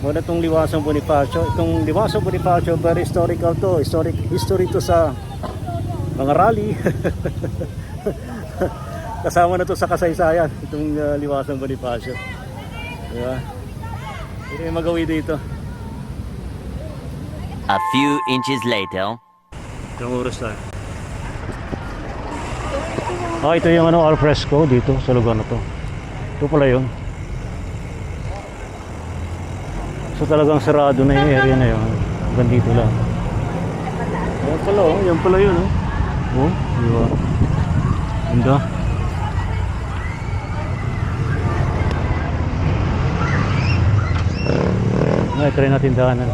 Speaker 1: Muna itong Liwasong Bonifacio. Itong Liwasong Bonifacio, very historical to. History to sa mga rally. Kasama na to sa kasaysayan, itong Liwasong Bonifacio. Diba? Ito yung magawi dito.
Speaker 3: A few inches later.
Speaker 1: Itong oras tayo. Ito yung al fresco dito sa lugar na to. Ito pala yun. So talagang sarado na yung area na yun. Hanggang dito lang. Yan pala yun. Diba? Ganda. Try natin daanan.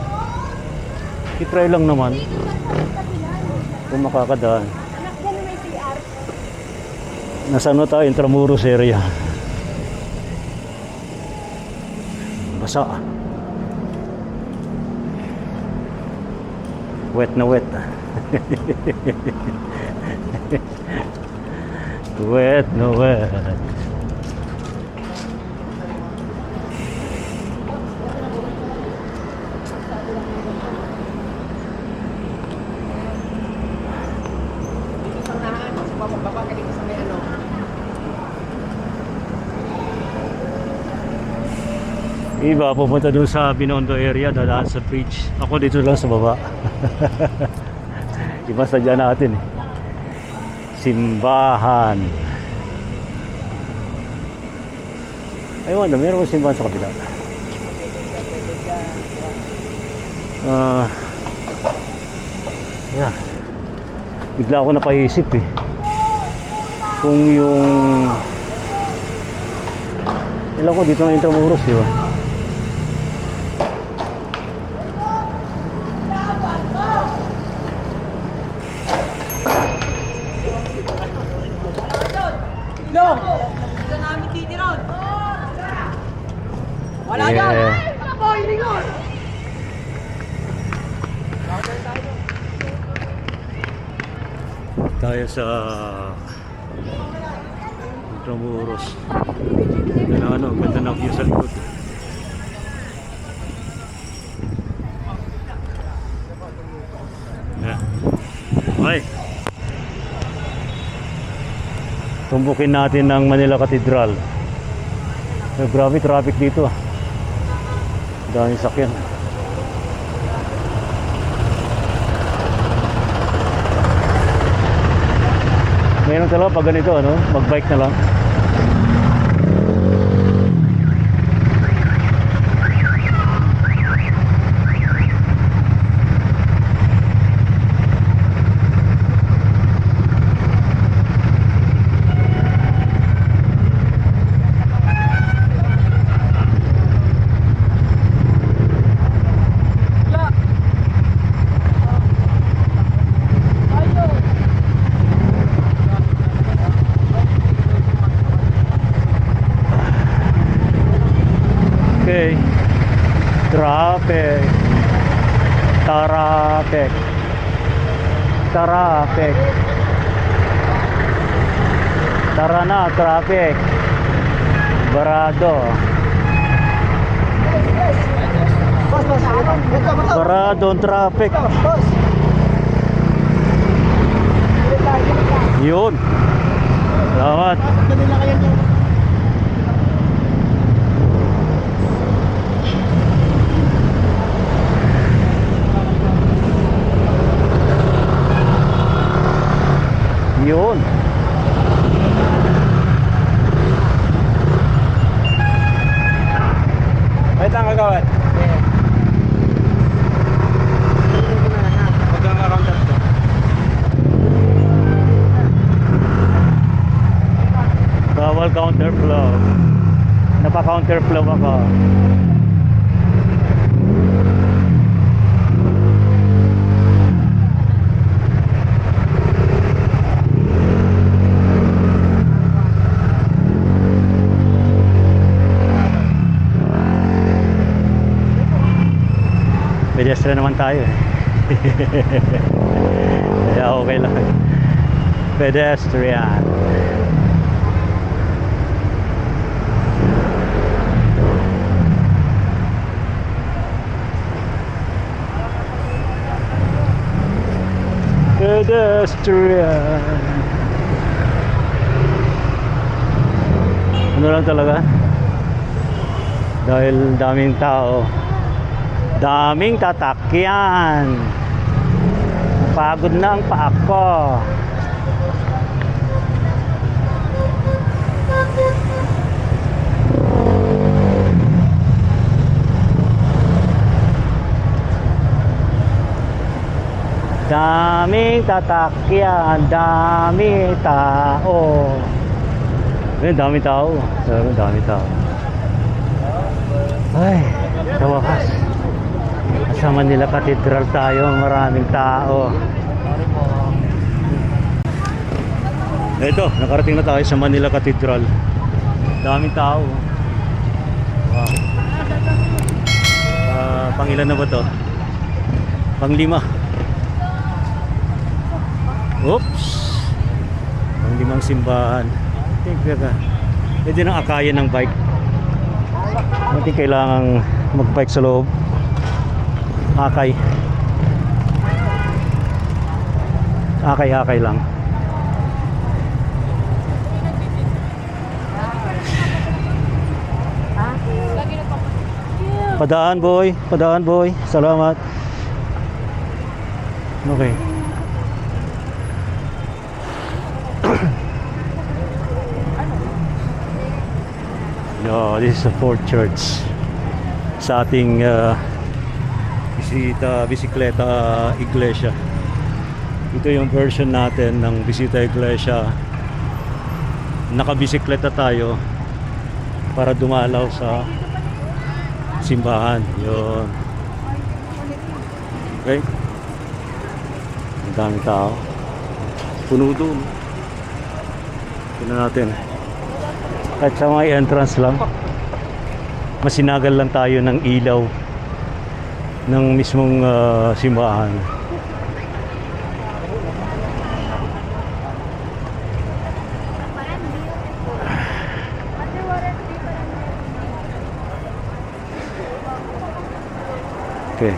Speaker 1: I-try lang naman kung makakadaan. Nasa ano tayo? Intramuros area. Basa. Wet na wet. Wet na wet. Iba pupunta doon sa Binondo area, dadaan sa bridge. Ako dito lang sa baba. Iba sadya natin eh. Simbahan. Ayun, meron ko simbahan sa kabila. Yeah. Bigla ako napaisip eh. Kung yung ilan ko dito ng Intramuros, di ba?
Speaker 2: Wala
Speaker 1: Yeah.
Speaker 2: yan! Boy, lingon!
Speaker 1: Tayo sa Intramuros. Ganda ng view sa likod. Yeah. Okay. Tumbukin natin ng Manila Cathedral. Grabe traffic dito. Daming sakyan. Ngayon talaga pag ganito, mag-bike na lang. Okay. Traffic. Traffic. Traffic. Tara na, traffic. Barado. Barado ang traffic. Yun. Salamat. Yun.
Speaker 2: Wait lang, kagawad. Huwag kang counter to.
Speaker 1: Bawal counterflow. Napa-counterflow ako. pedestre naman tayo eh. Kaya okay lang. Pedestrian. Pedestrian. Ano lang talaga? Dahil daming tao, daming tatakyan. Pagod na ang paa ko. Daming tatakyan, daming tao. Ayun, daming tao. Ayun, daming tao. Ay, sa wakas. Sa Manila Cathedral tayo, maraming tao. Ito, nakarating na tayo sa Manila Cathedral. Daming tao. Wow. Pangilan na ba to? Panglima. Oops. Panglimang simbahan. Pwede nang akayan ng bike. Hindi kailangang mag-bike sa loob. Akay. Akay lang. Padaan boy, padaan boy. Salamat. Okay. No, this is the fourth church sa ating bisikleta iglesia. Ito yung version natin ng bisita iglesia. Nakabisikleta tayo para dumalaw sa simbahan. Yun. Okay. Ang daming tao. Puno doon. Tignan natin. At sa may entrance lang, masinagal lang tayo ng ilaw ng mismong simbahan. Okay.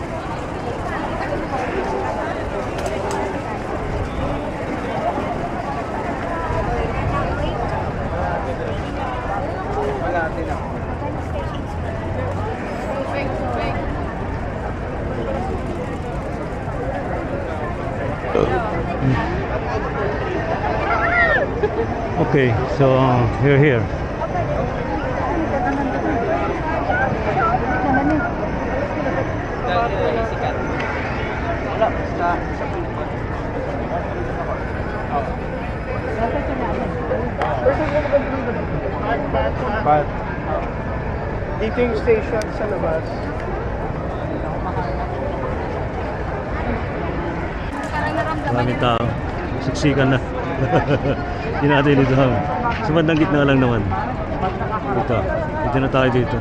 Speaker 1: Okay, so we're here.
Speaker 2: But, dito yung station sa labas.
Speaker 1: Maraming tao. Siksikan na. Hindi natin dito. Sa bandang gitna lang naman. Dito. Dito na tayo dito.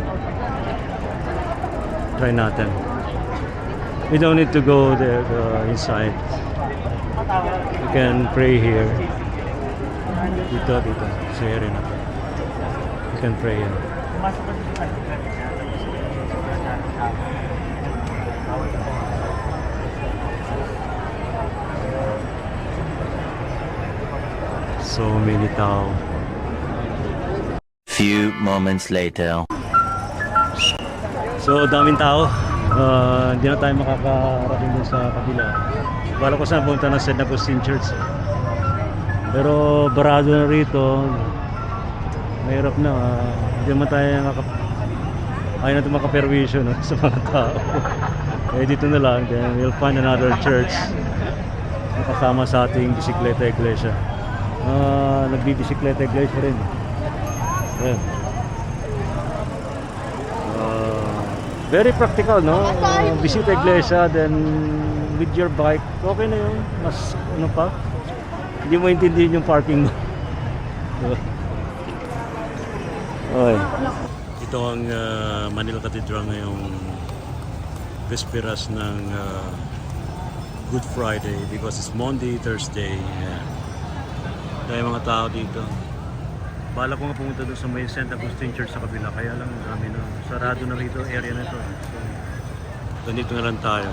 Speaker 1: Try natin. We don't need to go there inside. We can pray here. Dito. Sa area na to. We can pray here. So many tao.
Speaker 3: Few moments later.
Speaker 1: So daming tao. Hindi na tayo makakarating dun sa kabila. Bala ko saan punta ng St. Augustine Church. Pero barado na rito. Mahirap na. Hindi naman tayo ayaw na ito makaperwisyo no, sa mga tao. Eh dito na lang. Then we'll find another church na kasama sa ating bisikleta iglesia. Nagbibisikleta iglesia rin. Ayan. Very practical, no? Bisita iglesia, then with your bike, okay na yun. Mas ano pa? Hindi mo intindihin yung parking mo. Okay. Ito ang Manila Cathedral ngayong Vesperas ng Good Friday because it's Monday, Thursday. Ayan. Kaya mga tao dito. Bala ko nga pumunta doon sa may St. Augustine Church sa kabila. Kaya lang dami na. Sarado na rito area na ito. So, nandito na lang tayo.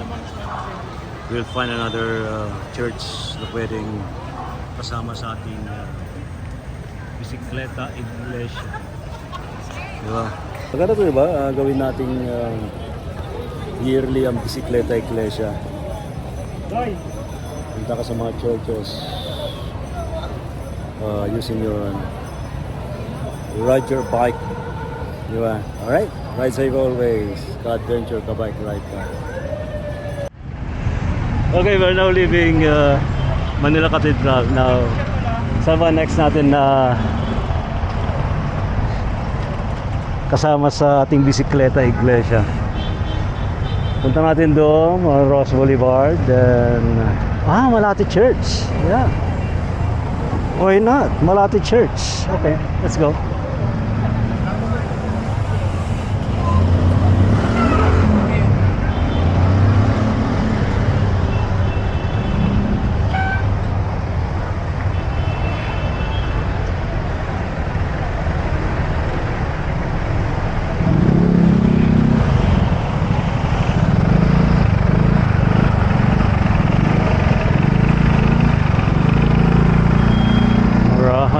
Speaker 1: We'll find another church na pwedeng kasama sa ating bisikleta iglesia. Diba? Maganda ito, diba? Gawin nating yearly ang bisikleta iglesia. Punta ka sa mga churches using your ride your bike. Diba? Alright? Ride safe always. Ka-adventure, ka-bike ride ka. Okay, we're now leaving Manila Cathedral. Now, saan ba next natin na kasama sa ating bisikleta iglesia? Punta natin doon, Ross Boulevard. Then, Malate Church. Yeah. Why not? Malate Church. Okay, let's go.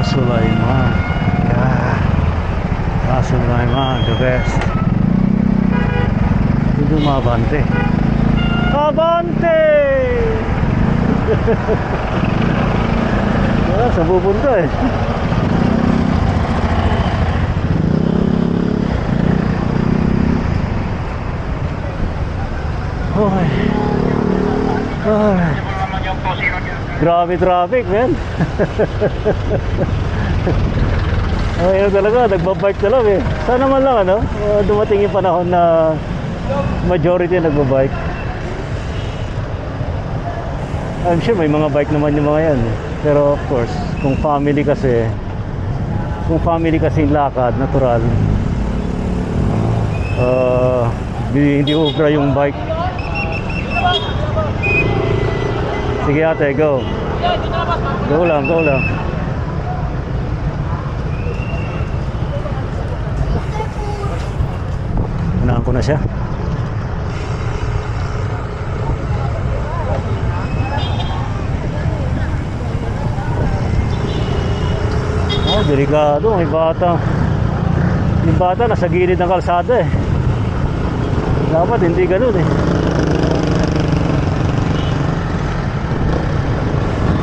Speaker 1: Sulaiman. Yeah. Sulaiman, the best. Dito mabante. Abante! Sa pupunta eh. Okay. Grabe traffic, man. Ayun talaga, nagbabike na lang eh. Sana man lang dumating yung panahon na majority nagbabike. I'm sure may mga bike naman yung mga yan eh. Pero of course, kung family kasi yung lakad, natural, hindi ubra yung bike. Sige ate, go. Go lang, go lang. Unahan ko na siya. Delikado, may bata. Yung bata nasa gilid ng kalsada eh. Dapat hindi ganun eh.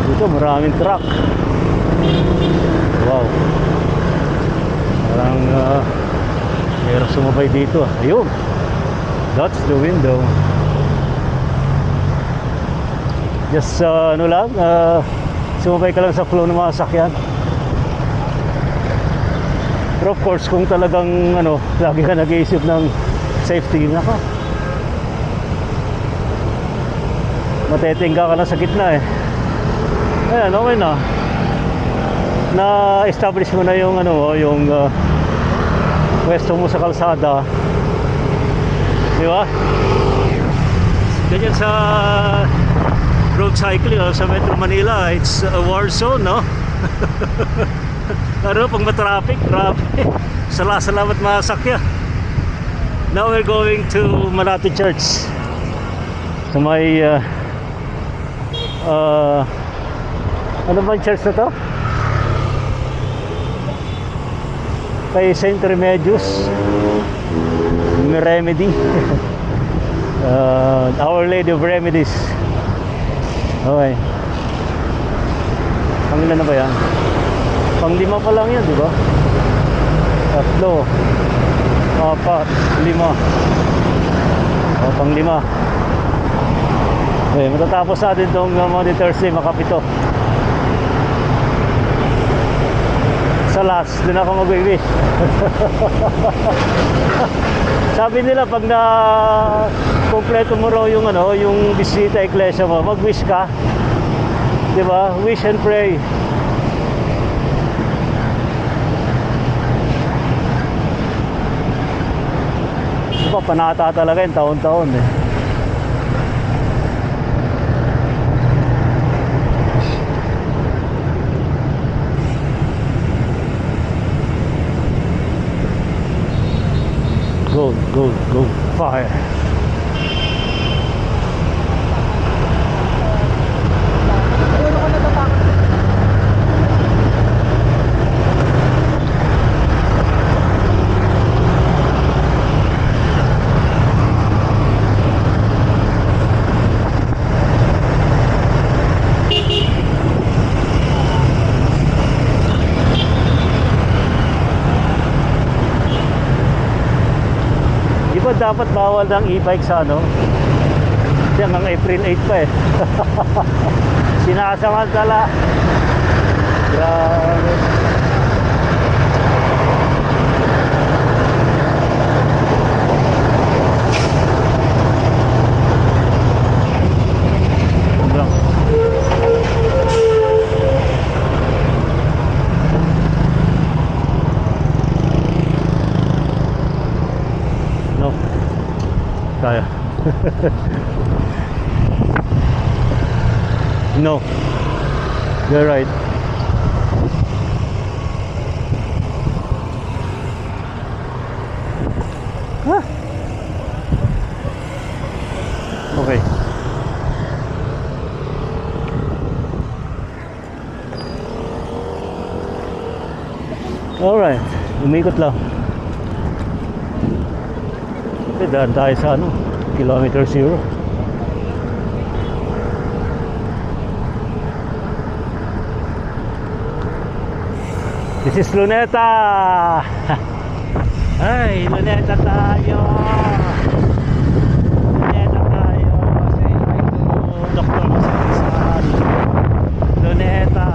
Speaker 1: Dito maraming truck. Wow. Parang mayroong sumabay dito. Ayun. That's the window. Just sumabay ka lang sa flow ng mga sakyan. Pero of course, kung talagang lagi ka nag-iisip ng safety, naka matetingga ka na sa gitna eh. Ayan, okay na. Na-establish mo na yung yung pwesto mo sa kalsada. Di ba? Ganyan sa road cycling sa Metro Manila, it's a war zone, no? Pero pag matraffic, grabe. Salamat mga sakya. Now we're going to Malate Church. Sa may ano ba yung church na to? Kay Saint Remedios Remedy. Our Lady of Remedies. Okay. Ang ilan na ba yan? Pang-5 pa lang yan, di ba? 3, 4, 5. O, pang-5. Okay, matatapos natin itong Monday, Thursday, makapito. Sa last, doon ako mag-wish. Sabi nila, pag na kompleto mo raw yung yung bisita iglesia mo, mag-wish ka. Di ba? Wish and pray. Panata talaga yung taon-taon eh. Go, go, fire. Di ba dapat bawal ng e-bike sa ano? Kasi hanggang April 8 pa eh. Sinasamantala. Grabe. Sobrang. No. Kaya. No. You're right. Ah. Okay. Alright. Umikot lang. Daan tayo sa ano, kilometer 0. This is Luneta. Ay, Luneta tayo. Luneta tayo. Say hi to Dr. Jose Rizal. Luneta.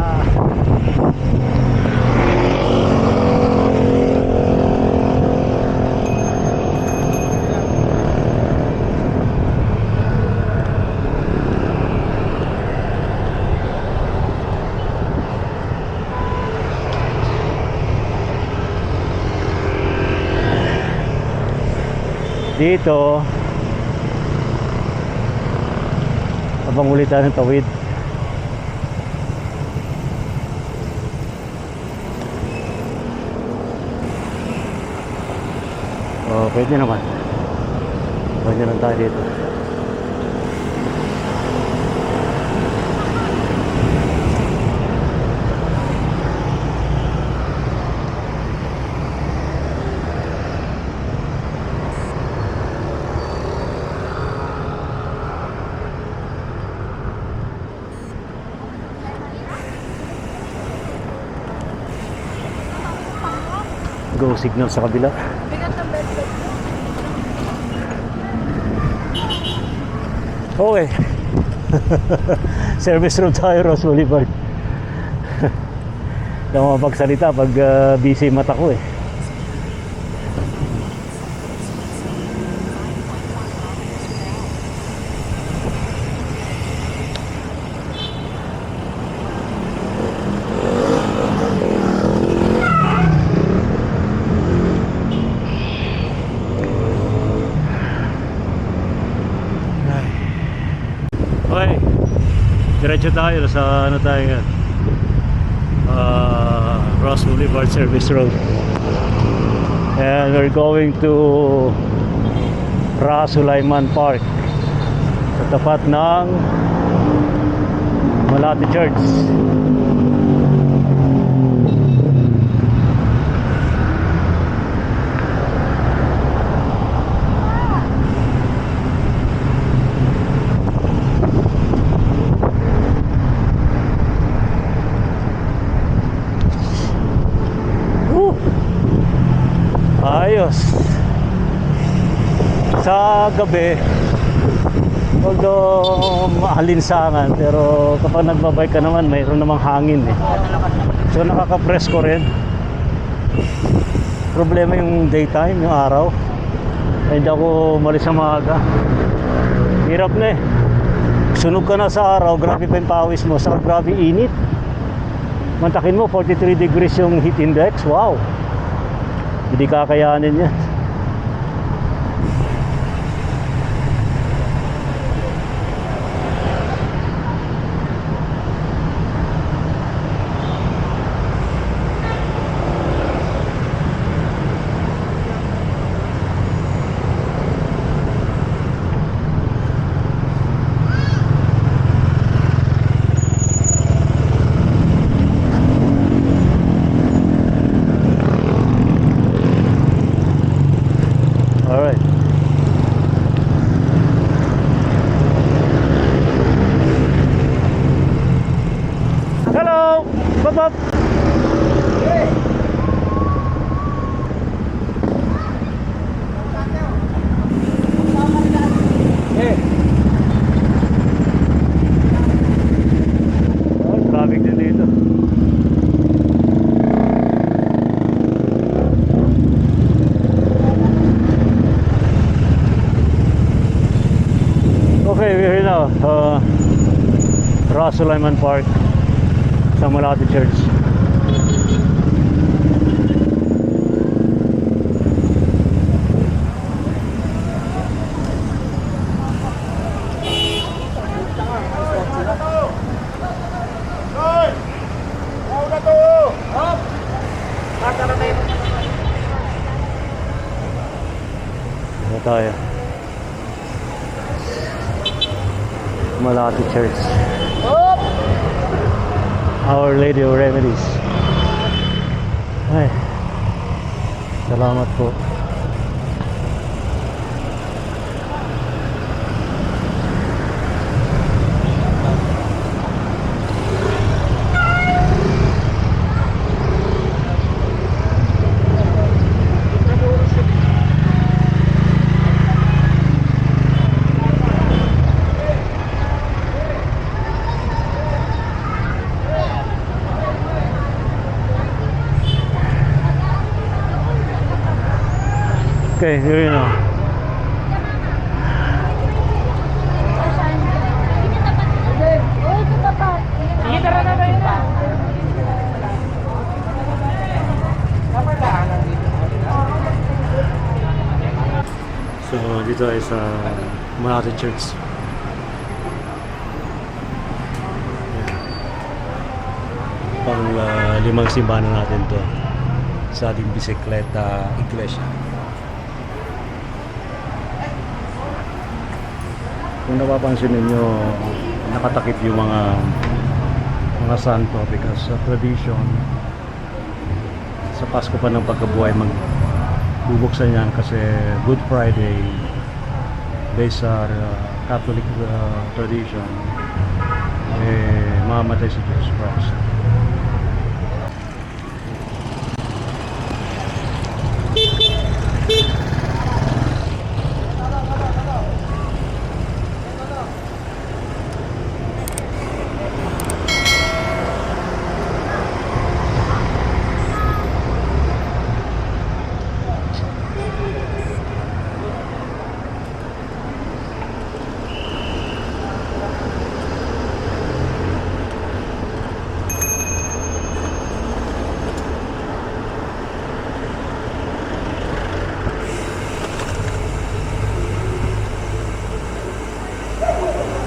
Speaker 1: Dito habang ulitan ng tawid, pwede naman, pwede naman tayo dito. Go signal sa kabila. Okay. Service road tayo, Ross Boulevard. Hindi ako mapagsalita pag busy mata ko eh. Okay, diretso tayo sa ano tayo nga, Ross Boulevard Service Road, and we're going to Sulaiman Park sa tapat ng Malate Church. Ayos. Sa gabi, although maalinsangan, pero kapag nagbabike ka naman, mayroon namang hangin eh. So nakaka-presko rin. Problema yung daytime, yung araw. Ay, hindi ako umalis sa maaga. Hirap na eh. Sunog ka na sa araw, grabe pa yung pawis mo, saka grabe init. Mantakin mo, 43 degrees yung heat index. Wow! Hindi kakayanin yan. Ross Sulaiman Park sa Malate Church. Ano tayo? Malate Church. Our Lady of Remedies. Ay, salamat po. Okay, here you know. So, dito ay sa Malate Church. Pang limang simbahan natin to sa ating bisikleta iglesia. Kung napapansin ninyo, nakatakip yung mga santo because sa tradition, sa Pasko pa ng pagkabuhay magbubuksan yan kasi Good Friday based sa Catholic tradition mamamatay si Jesus Christ.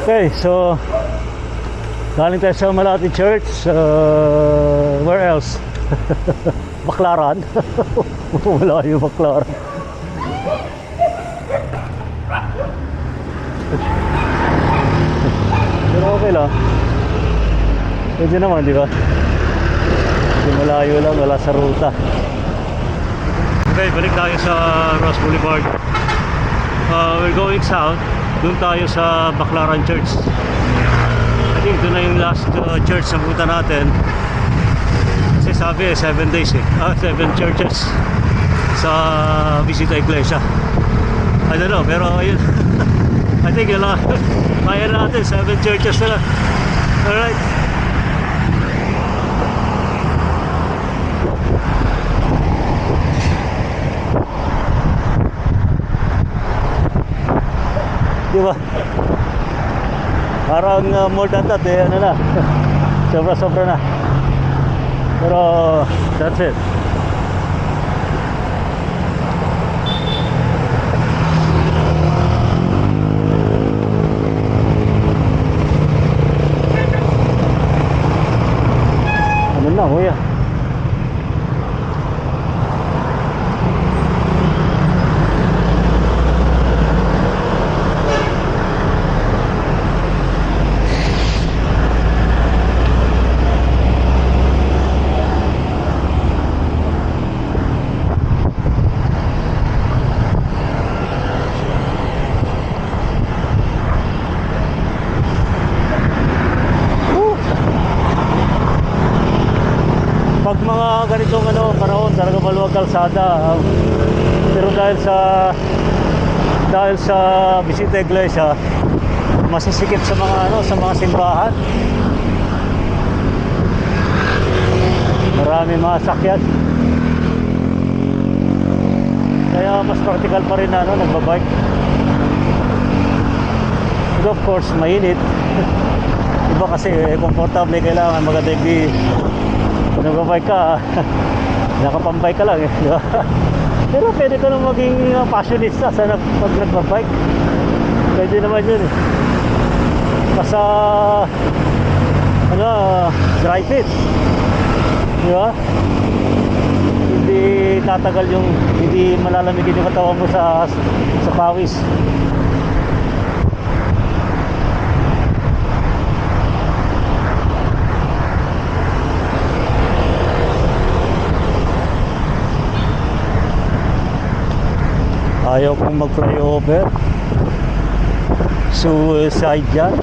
Speaker 1: Okay, so galing tayo sa Malate Church. Where else? Baclaran. Wala yung Baclaran. Pero okay lang. Pwede naman, di ba? Hindi malayo lang, wala sa ruta. Okay, balik tayo sa Ross Boulevard. We're going south. Doon tayo sa Baclaran Church. I think doon na yung last church na punta natin. Kasi sabi 7 days 7 churches sa Visita Iglesia. I don't know, pero ayun. I think yun lang. Kaya natin 7 churches na lang. Alright. Diba? Parang more than that ano na. Sobra-sobra na. Pero that's it. Ano na, kuya? Pag mga ganitong panahon talaga maluwag kalsada, pero dahil sa Visita Iglesia masisikip sa mga simbahan, marami mga sakyan, kaya mas practical pa rin nagbabike. But of course mainit. Iba kasi komportable, kailangan maganda yung nagbabike ka, nakapambike ka lang eh, di ba? Pero pwede ka nang maging fashionista sa pag nagbabike. Pwede naman yun eh. Basta dry fit, di ba? Hindi tatagal yung, hindi malalamigin yung katawan mo sa pawis. Ayaw kong mag-flyover. Suicide yan.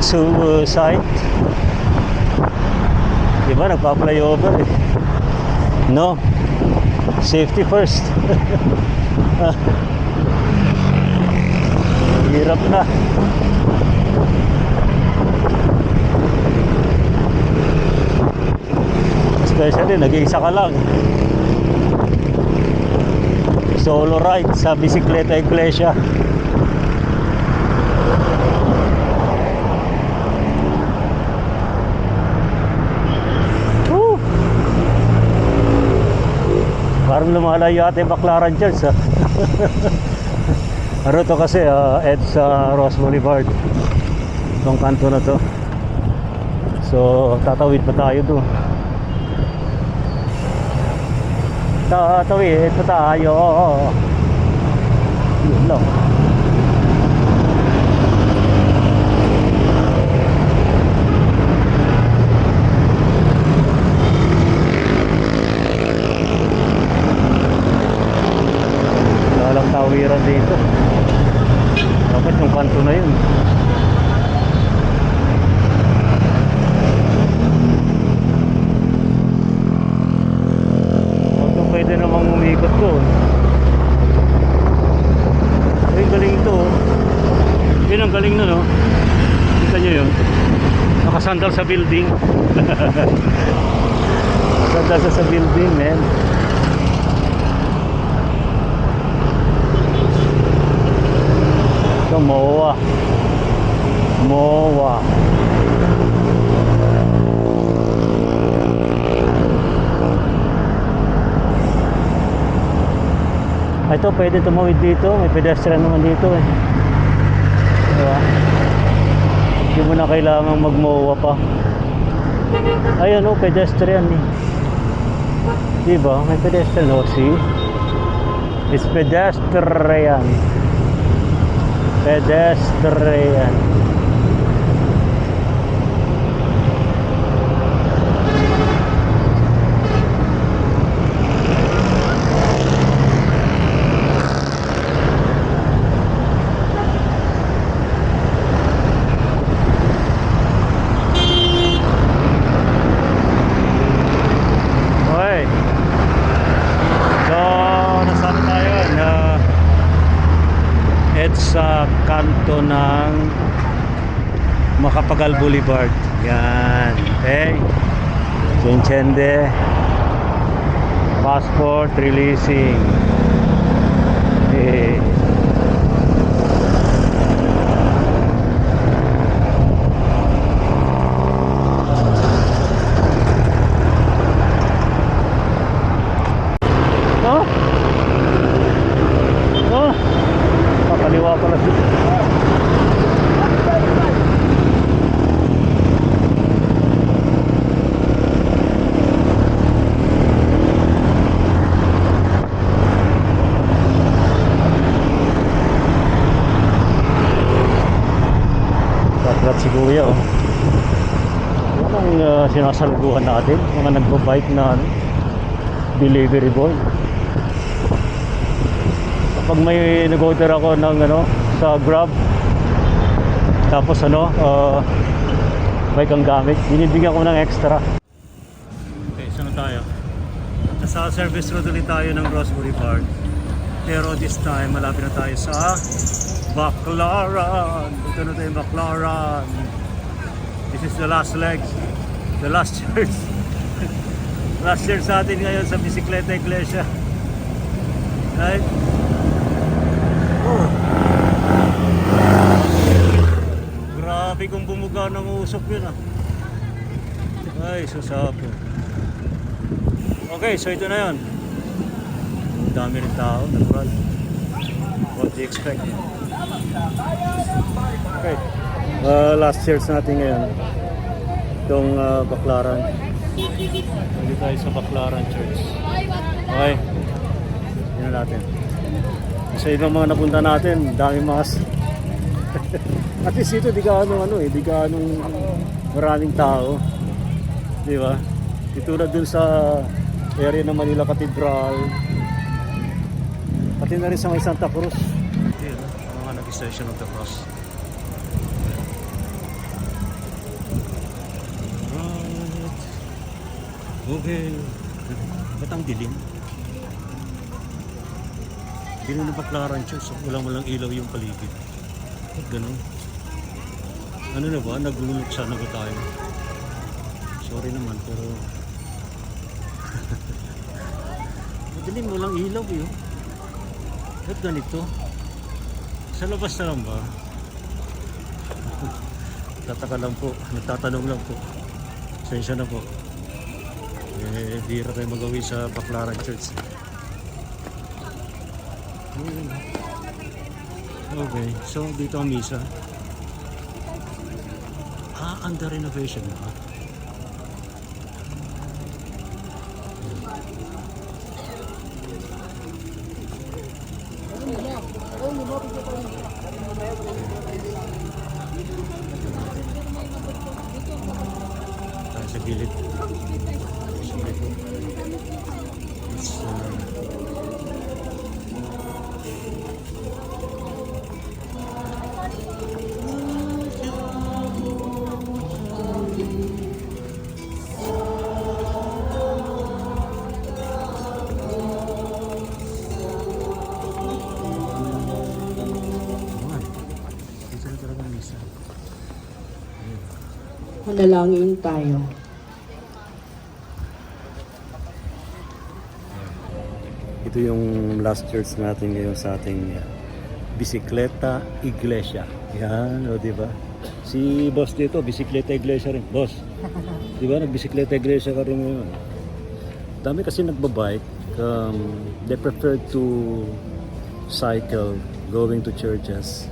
Speaker 1: Suicide. Diba nagpa-flyover eh. No. Safety first. Hirap na. Especially nag-iisa ka lang. Solo ride sa bisikleta Iglesia. Woo! Parang lumalayo ate Baclaran Church ha. Ano to kasi EDSA Ross Boulevard. Itong kanto na to. So tatawid pa tayo doon. Tatawid pa tayo. Yun lang. Wala lang tawiran dito. Dapat yung kanto na yun. Pwede namang umikot doon. Ay, galing ito. Yun ang galing na, no? Kita nyo yun? Nakasandal sa building. Sandal sa building, man. Ito, MOA. MOA. Ito, pwede tumawid dito. May pedestrian naman dito eh. Diba? Hindi mo na kailangan mag-MOA pa. Ayan o, pedestrian eh. Diba? May pedestrian o, see? It's pedestrian. Pedestrian. Sa kanto ng Macapagal Boulevard. Yan. Okay. Chinchende. Passport releasing. Okay. Oh? Oh? Kaliwa pala dito. Saklat si Kuya oh. Yan ang sinasaluguhan natin, mga nagbabike na delivery boy. Pag may nag-order ako ng sa Grab, tapos bike ang gamit, binibigyan ko ng extra. Okay, saan na tayo? Nasa service road ulit tayo ng Ross Boulevard. Pero this time, malapit na tayo sa Baclaran. Ito na tayo Baclaran. This is the last leg. The last church. Last church sa atin ngayon sa Bisikleta Iglesia. Right? Oh. Grabe Pari kong bumuga ng usok yun ah. Ay, susapo. Okay, so ito na yun. Ang dami rin tao, natural. What do you expect? Okay. Last church natin ngayon. Itong Baclaran. Hindi tayo sa Baclaran Church. Okay. Yun na natin. Sa ibang mga napunta natin, dami mas. At least ito, di ka anong maraming tao. Di ba? Itulad dun sa area ng Manila Cathedral. Pati na rin sa may Santa Cruz. Ito yun, mga nag-station of the cross. Right. Okay. Ba't ang dilim? Dilim na Baclaran Church. Walang ilaw yung paligid. Ba't ganun? Ano na ba? Nagluluksa na ba tayo? Sorry naman, pero madilim, walang ilaw eh. Ba't ganito? Sa labas na lang ba? Tataka lang po, nagtatanong lang po. Sensya na po. Bira tayo magawi sa Baclaran Church. Okay, so dito ang misa. Under renovation na. Tayo sa gilid. Sorry po. It's, dito na talaga ang misa.
Speaker 4: Manalangin tayo.
Speaker 1: Ito yung last church natin ngayon sa ating Bisikleta Iglesia. Yan, o diba? Si boss dito, Bisikleta Iglesia rin. Boss, diba? Nagbisikleta Iglesia ka rin ngayon. Dami kasi nagbabike. They prefer to cycle going to churches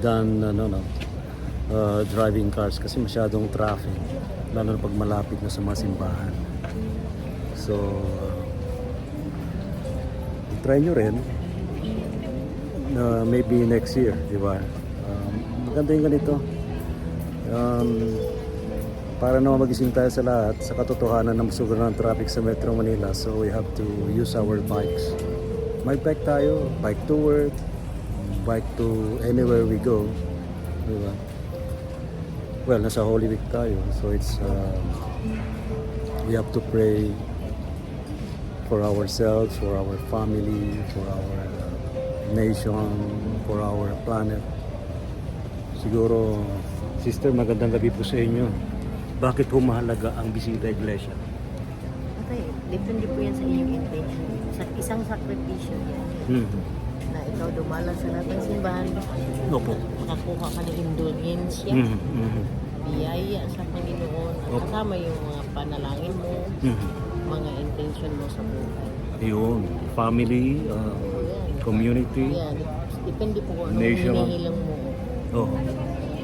Speaker 1: than driving cars kasi masyadong traffic. Lalo na pag malapit na sa mga simbahan. So, try nyo rin maybe next year, di ba? Maganda yung ganito para naman magising tayo sa lahat sa katotohanan ng sobrang traffic sa Metro Manila, so we have to use our bikes. May bike tayo, bike to work, bike to anywhere we go, di ba? Well, nasa Holy Week tayo, so it's we have to pray for ourselves, for our family, for our nation, for our planet. Siguro, sister, magandang gabi po sa inyo. Bakit po mahalaga ang bisita iglesia?
Speaker 7: Okay, depende po yan sa iyong intention. Sa isang sakripisyo yan. Na ikaw dumala sa lahat ng simbahan.
Speaker 1: Opo.
Speaker 7: Makakuha ka ng indulgensya, biyaya sa Panginoon. At
Speaker 1: Opo.
Speaker 7: kasama yung mga panalangin mo, mga intention mo sa buhay.
Speaker 1: Yun, family, community.
Speaker 7: Yan, depende po kung anong
Speaker 1: Nation.
Speaker 7: hinihilang mo.
Speaker 1: Oh.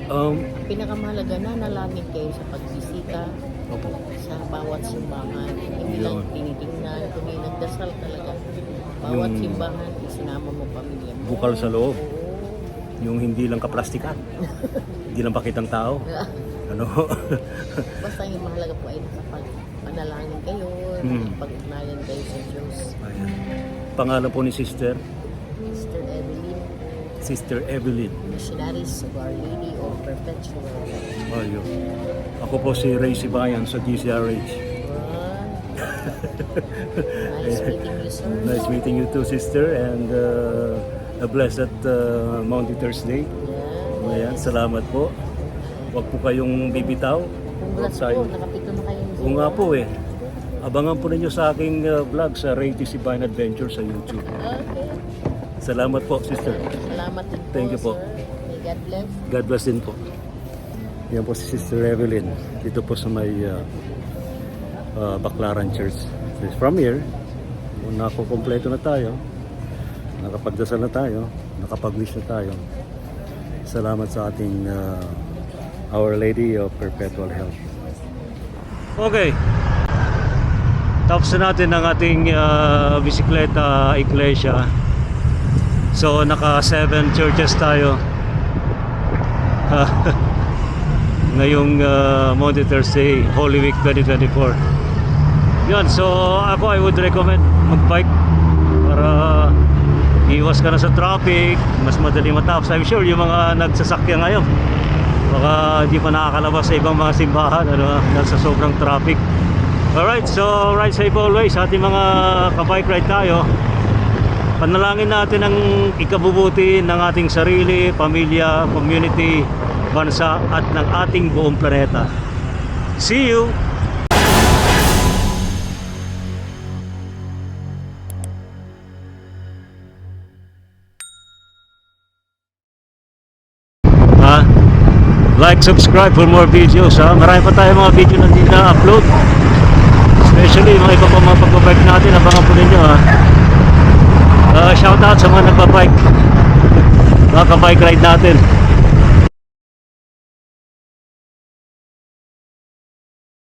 Speaker 7: Ang pinakamahalaga na nalangin kayo sa pagbisita
Speaker 1: Opo.
Speaker 7: sa bawat simbahan. Hindi lang
Speaker 1: Yun.
Speaker 7: tinitingnan, kundi nagdasal talaga. Bawat
Speaker 1: Yung
Speaker 7: simbahan, isinama mo pamilya mo.
Speaker 1: bukal sa loob.
Speaker 7: Oo.
Speaker 1: Yung hindi lang kaplastikan. Hindi lang pakitang tao. Ano?
Speaker 7: Basta yung mahalaga po ay nakapagpanalangin kayo, pag-ugnayan kayo sa Diyos.
Speaker 1: Ayan. Pangalan po ni Sister?
Speaker 7: Sister Evelyn,
Speaker 1: Sister Evelyn.
Speaker 7: Missionaries of Our Lady of Perpetual Life.
Speaker 1: Ayun. Ako po si Ray Sibayan sa DCRH.
Speaker 7: Nice meeting you, sir.
Speaker 1: Nice meeting you too, sister, and a blessed Maundy Thursday.
Speaker 7: Yeah.
Speaker 1: Ayan, salamat po. Huwag po kayong bibitaw.
Speaker 7: Congrats
Speaker 1: Huwag
Speaker 7: po, nakapito na kayo.
Speaker 1: Oo nga po eh. Abangan po ninyo sa aking vlog sa Ray T. Sibayan Adventure sa YouTube.
Speaker 7: Okay.
Speaker 1: Salamat po, sister.
Speaker 7: Salamat din po,
Speaker 1: Thank you po.
Speaker 7: sir. May God bless.
Speaker 1: God bless din po. Yan po si Sister Evelyn dito po sa may Baclaran Church. So from here, nakukompleto na tayo, nakapagdasal na tayo, nakapag-wish na tayo. Salamat sa ating Our Lady of Perpetual Health. Okay, tapos na natin ang ating bisikleta iglesia. So naka 7 churches tayo ngayong Monday, Thursday, Holy Week 2024. Yun, so ako I would recommend mag-bike para iwas ka na sa traffic, mas madali matapos. I'm sure yung mga nagsasakyan ngayon baka hindi pa nakakalabas sa ibang mga simbahan dahil sa sobrang traffic. Alright, so ride safe always sa ating mga ka-bike ride tayo. Panalangin natin ang ikabubuti ng ating sarili, pamilya, community, bansa at ng ating buong planeta. See you! Like, subscribe for more videos ha. Marami pa tayo mga video na hindi na-upload. Especially mga iba pa mga pagbabike natin. Abangan po ninyo ha. Shout out sa mga nagbabike, mga ka-bike ride natin.